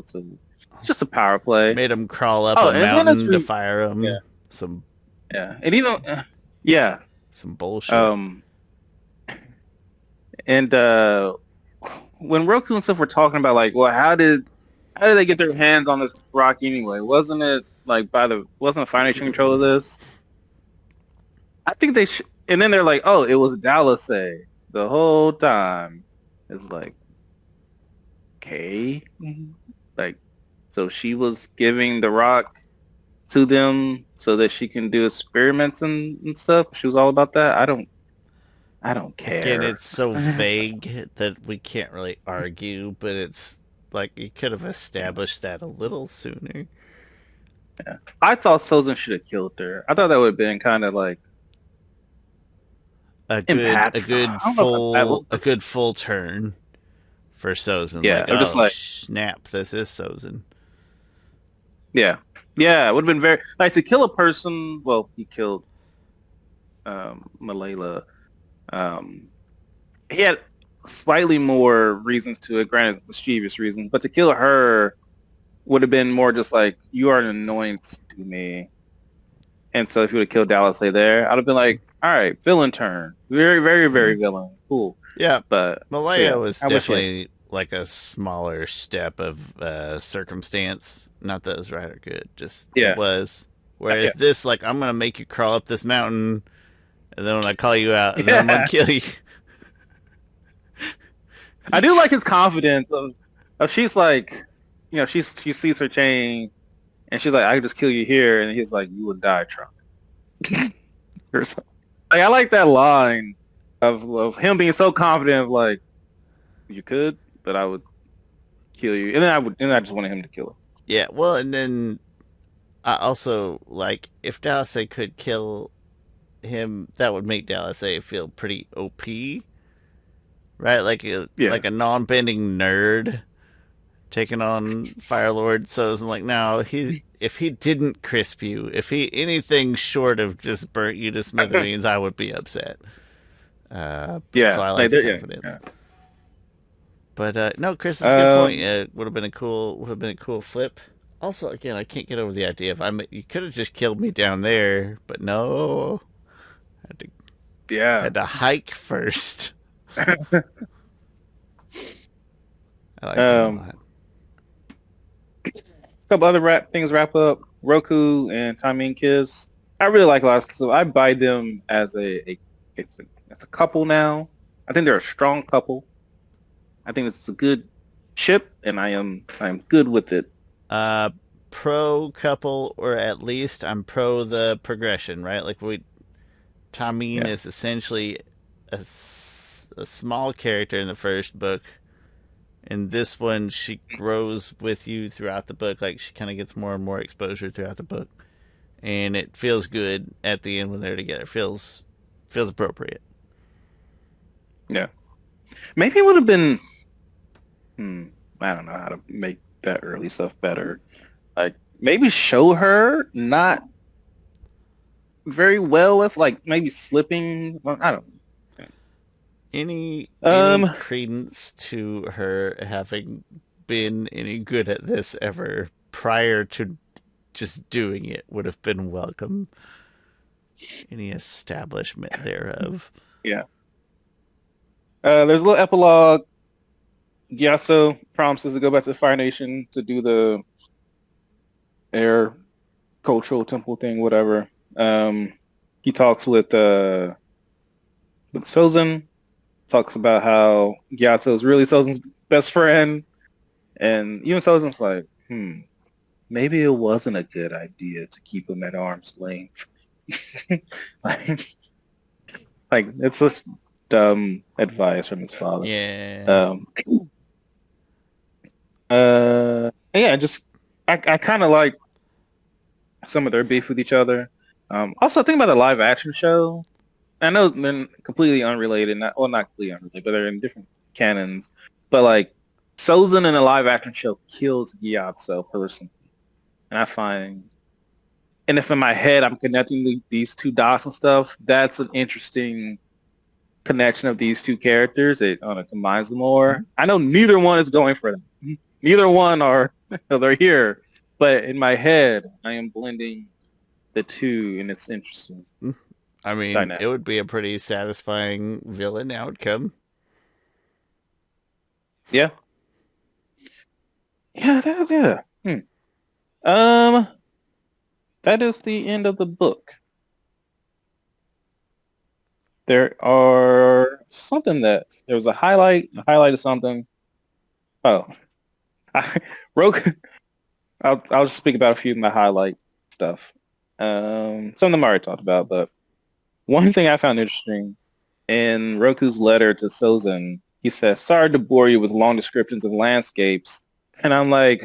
to. It's just a power play. Made him crawl up a mountain to fire him. Yeah. And even some bullshit. And when Roku and stuff were talking about like, well, how did they get their hands on this rock anyway? Wasn't it like wasn't the Fire Nation control of this? I think they should. And then they're like, oh, it was Dallas the whole time. It's like, okay, like, so she was giving the rock to them so that she can do experiments and stuff. She was all about that. I don't care. Again, it's so vague that we can't really argue, but it's like you could have established that a little sooner. Yeah. I thought Sozin should have killed her. I thought that would have been kind of like a good full turn for Sozin. Yeah, like, just like snap, this is Sozin. Yeah, it would have been very like to kill a person. Well, he killed Malayla. He had slightly more reasons to it, granted mischievous reasons, but to kill her would have been more just like, you are an annoyance to me. And so if you would have killed Dallas there, I'd have been like, all right, villain turn. Very, very, very villain. Cool. Yeah. But Malaya was definitely like a smaller step of circumstance. Not that it was right or good, just it was. Whereas this, like, I'm going to make you crawl up this mountain, and then when I call you out, and then I'm going to kill you. I do like his confidence of she's like, she sees her chain, and she's like, "I can just kill you here," and he's like, "You will die trying." Or something. Like, I like that line of him being so confident, of like, "You could, but I would kill you," and I just wanted him to kill her. Yeah, well, and then I also like if Dallas A could kill him, that would make Dallas A feel pretty OP, right? Yeah. like a non-bending nerd taking on Fire Lord. So it's like now he if he didn't crisp you, if he anything short of just burnt you to smithereens, I would be upset. So Yeah. I like Like, the yeah. confidence. But no, Chris is a good point. Um, It would have been a cool flip. Also, again, I can't get over the idea of you could have just killed me down there, but no, had to yeah. had to hike first. I like that a Um, lot. a couple other wrap up. Roku and Tamin Kiss. I really like a lot of stuff. I buy them as it's a couple now. I think they're a strong couple. I think it's a good ship, and I am good with it. Uh, Pro couple, or at least I'm pro the progression, right? Like Tamine Yeah. is essentially a small character in the first book. In this one, she grows with you throughout the book. Like she kind of gets more and more exposure throughout the book, and it feels good at the end when they're together. Feels appropriate. Yeah. Maybe it would have been. Hmm, I don't know how to make that early stuff better. Like maybe show her not very well with like maybe slipping. Well, I don't Any know. credence to her having been any good at this ever prior to just doing it would have been welcome. Any establishment thereof. Yeah. There's a little epilogue. Gyatso promises to go back to the Fire Nation to do the air cultural temple thing, whatever. He talks with Sozin, talks about how Gyatso is really Sozin's best friend, and even Sozin's like, maybe it wasn't a good idea to keep him at arm's length. like, like it's such dumb advice from his father. Yeah. Um, yeah, just I kind of like some of their beef with each other. Also, think about the live action show. I know they're completely unrelated, not completely unrelated, but they're in different canons. But like Sozin in a live action show kills Gyatso personally, and I find, and if in my head I'm connecting these two dots and stuff, that's an interesting connection of these two characters. It combines them more. I know neither one is going for them. Neither one are they're here, but in my head I am blending the two, and it's interesting. I mean, it Dynamic. would be a pretty satisfying villain outcome. Yeah. Yeah, yeah. Um, that is the end of the book. There was a highlight of something. Oh, I wrote. I'll just speak about a few of my highlight stuff. Some of them I already talked about, but one thing I found interesting in Roku's letter to Sozin, he says, "Sorry to bore you with long descriptions of landscapes," and I'm like,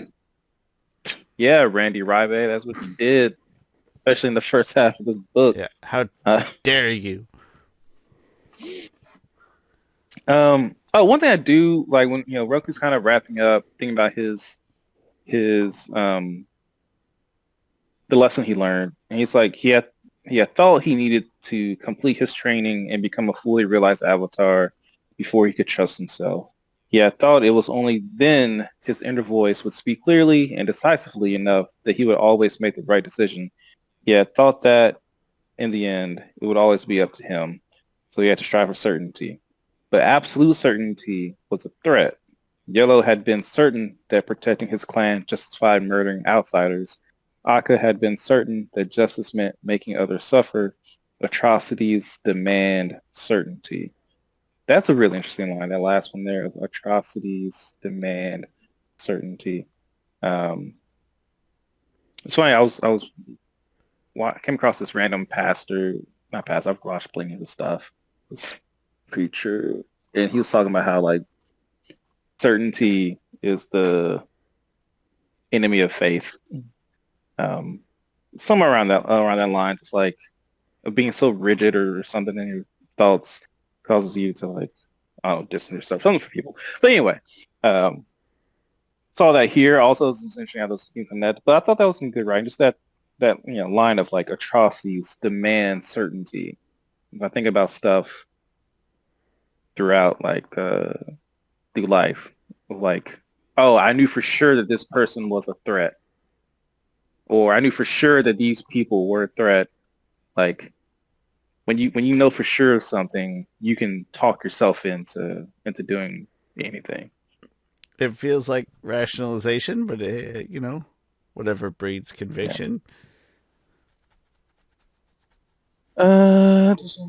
"Yeah, Randy Rive, that's what he did, especially in the first half of this book." Yeah. How Uh, dare you? one thing I do like when Roku's kind of wrapping up, thinking about his the lesson he learned, and he's like he had thought he needed to complete his training and become a fully realized avatar before he could trust himself. He had thought it was only then his inner voice would speak clearly and decisively enough that he would always make the right decision. He had thought that in the end it would always be up to him, so he had to strive for certainty. But absolute certainty was a threat. Yellow had been certain that protecting his clan justified murdering outsiders. Akka had been certain that justice meant making others suffer. Atrocities demand certainty. That's a really interesting line, that last one there of atrocities demand certainty. Um, it's funny. Came across this random pastor. Not pastor. I've watched plenty of his stuff. This preacher, and he was talking about how like certainty is the enemy of faith. Um, somewhere around that line, it's like being so rigid or something in your thoughts causes you to like, I don't know, distance yourself. Something for people. But anyway, um, saw that here. Also, it's interesting how those things connect. But I thought that was some good writing. Just that line of like atrocities demand certainty. If I think about stuff throughout like through life, like, oh, I knew for sure that this person was a threat, or I knew for sure that these people were a threat. Like when you know for sure of something, you can talk yourself into doing anything. It feels like rationalization, but whatever breeds Yeah. conviction. Just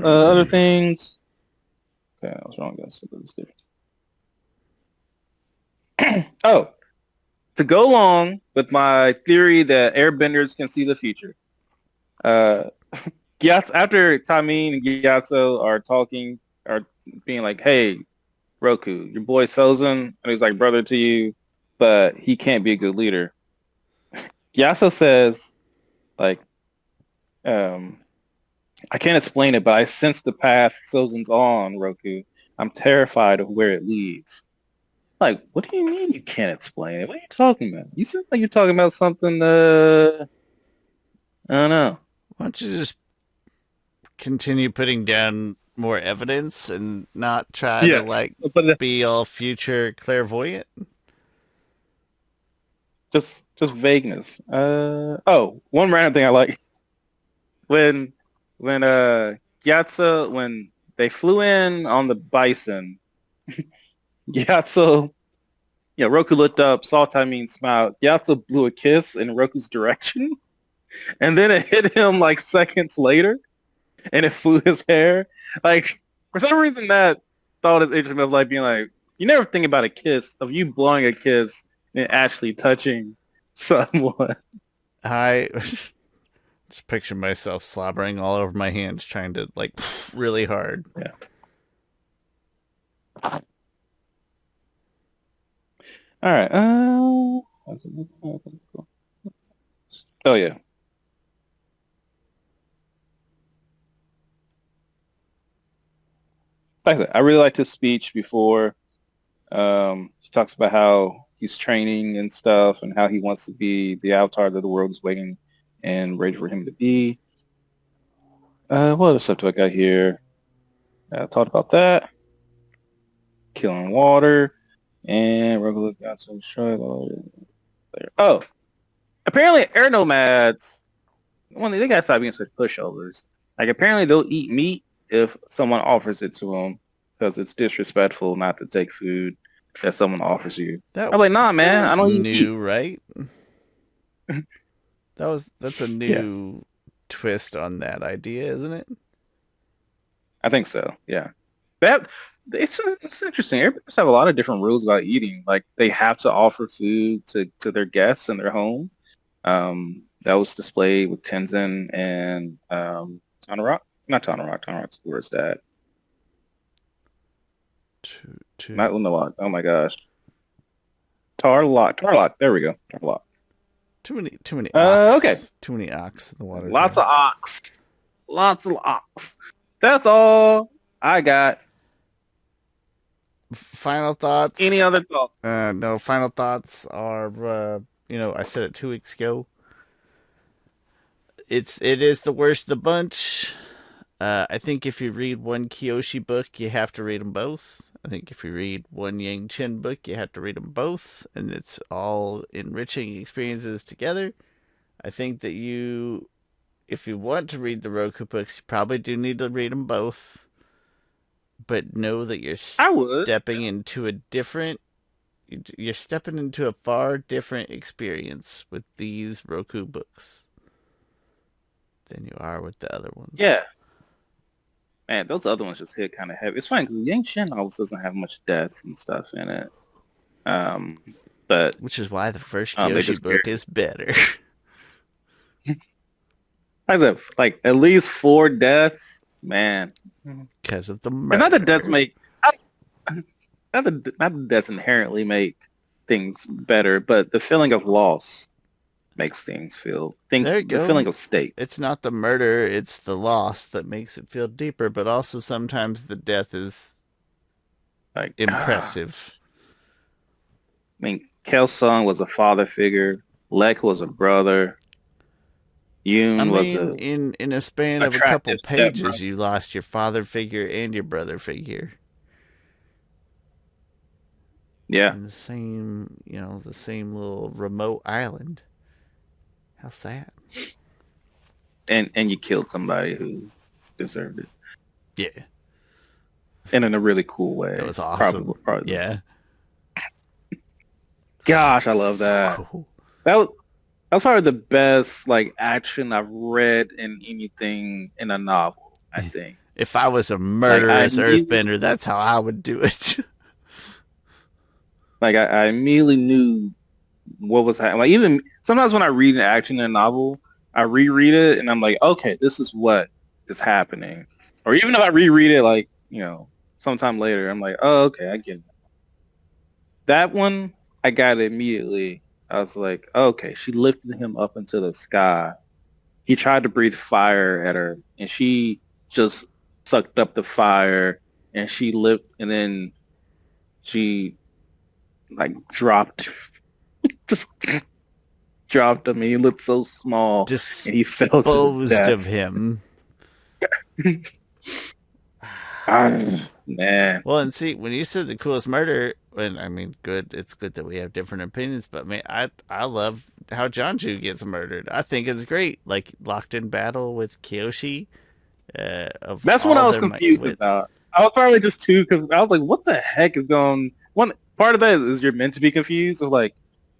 other things. Okay, I was wrong. That's different. Oh, to go along with my theory that airbenders can see the future. Uh, after Tamine and Gyatso are talking, are being like, "Hey, Roku, your boy Sozin, and he's like brother to you, but he can't be a good leader." Gyatso says, like, um, I can't explain it, but I sense the path Sozin's on, Roku. I'm terrified of where it leads. Like, what do you mean you can't explain it? What are you talking about? You seem like you're talking about something, I don't know. Why don't you just continue putting down more evidence and not try to Yes, like but be all future clairvoyant? just vagueness. Oh, one random thing I like when Gyatso when they flew in on the bison, Gyatso, Roku looked up, saw Timine smile. Gyatso blew a kiss in Roku's direction, and then it hit him like seconds later, and it flew his hair. Like for some reason, that thought is interesting of like being like you never think about a kiss of you blowing a kiss and actually touching someone. I just picture myself slobbering all over my hands, trying to like really hard. Yeah. All right. Oh yeah. Like I said, I really liked his speech before. He talks about how he's training and stuff, and how he wants to be the avatar that the world is waiting and ready for him to be. What other stuff do I got here? Talked about that. Killing water and regular gods of Oh, apparently air nomads. Well, they gotta stop being such pushovers. Like apparently they'll eat meat if someone offers it to them because it's disrespectful not to take food that someone offers you. That I'm like, nah, that man, I was don't eat meat. new, right? That's a Yeah, new twist on that idea, isn't it? I think so. Yeah, that it's interesting. Airports have a lot of different rules about eating. Like they have to offer food to their guests in their home. That was displayed with Tenzin and Tanarock. Not Tanarock. Tanarock's where's that? Too Not Unalak. Oh my gosh. Tarlock. Tarlock. There we go. Tarlock. too many Okay. ox. Too many ox in the water Lots there. of ox. Lots of ox. That's all I got. Final Any thoughts? other thoughts? No, final thoughts are I said it 2 weeks ago. It is the worst of the bunch. I think if you read one Kyoshi book, you have to read them both. I think if you read one Yang Chen book, you have to read them both, and it's all enriching experiences together. I think that if you want to read the Roku books, you probably do need to read them both, but know that I would. you're stepping into a far different experience with these Roku books than you are with the other ones. Yeah. Man, those other ones just hit kind of heavy. It's funny because Yang Chen always doesn't have much death and stuff in it. Um, but Which is why the first they Kyoshi just book is better. like at least 4 deaths, man. Because of the It's not that murder. deaths make not that deaths inherently make things better, but the feeling of loss makes things feel There you the go. feeling of state. It's not the murder, it's the loss that makes it feel deeper, but also sometimes the death is Like impressive. I mean, Kelsung was a father figure. Lek was a brother. Yoon was a in a span of a couple attractive pages, stepbrother. you lost your father figure and your brother figure. Yeah, In the same little remote island. How sad. and you killed somebody who deserved it, Yeah, and in a really cool way. that was awesome. Probably. Yeah. Gosh, I love So that. cool. That was probably the best like action I've read in anything in a novel. I think. If I was a Like I murderous immediately, earthbender, that's how I would do it. I immediately knew what was happening. Like even sometimes when I read an action in a novel, I reread it and I'm like, okay, this is what is happening. Or even if I reread it like, sometime later, I'm like, oh, okay, I get it. That one, I got it immediately. I was like, okay, she lifted him up into the sky. He tried to breathe fire at her and she just sucked up the fire and she lived and then she like dropped just dropped him and he looked so small and he fell to his Disposed death. of him. Man. Well, and see, when you said the coolest murder, good. It's good that we have different opinions, but man, I love how Jonju gets murdered. I think it's great, like locked in battle with Kyoshi. That's what I was confused about. I was probably just too because I was like, what the heck is going? One part of that is you're meant to be confused. Of like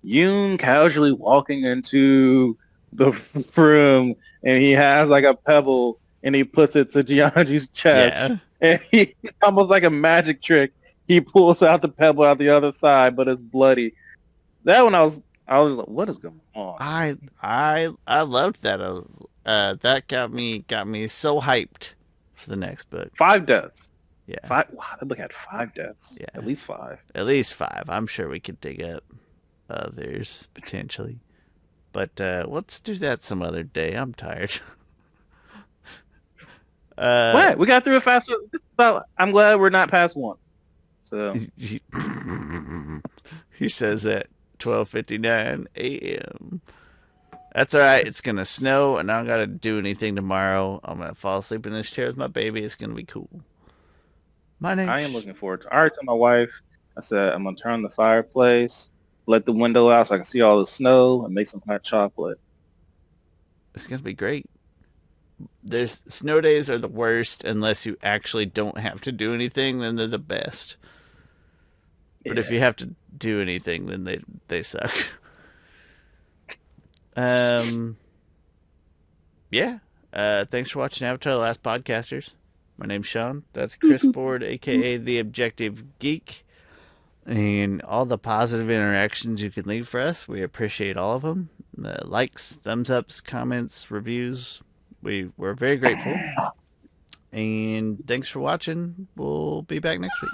Yoon casually walking into the room and he has like a pebble and he puts it to Jianju's chest Yeah, and he almost like a magic trick. He pulls out the pebble out the other side, but it's bloody. That one I was like, what is going on? I loved that. That got me so hyped for the next book. 5 deaths. Yeah, 5. Wow, that book had 5 deaths. Yeah. At least 5. At least 5. I'm sure we could dig up others potentially, but let's do that some other day. I'm tired. What? We got through it faster. I'm glad we're not past 1. So He says at 12:59 a.m. That's all right. It's gonna snow, and I don't gotta do anything tomorrow. I'm gonna fall asleep in this chair with my baby. It's gonna be cool. I am looking forward to. I already told my wife. I said I'm gonna turn on the fireplace, let the window out so I can see all the snow, and make some hot chocolate. It's gonna be great. There's snow days are the worst unless you actually don't have to do anything. Then they're the best. But if you have to do anything, then they suck. Yeah. Thanks for watching Avatar: The Last Podcasters. My name's Shawn. That's Chris Ford, aka The Objective Geek. And all the positive interactions you can leave for us, we appreciate all of them. Likes, thumbs ups, comments, reviews. We're very grateful. And thanks for watching. We'll be back next week.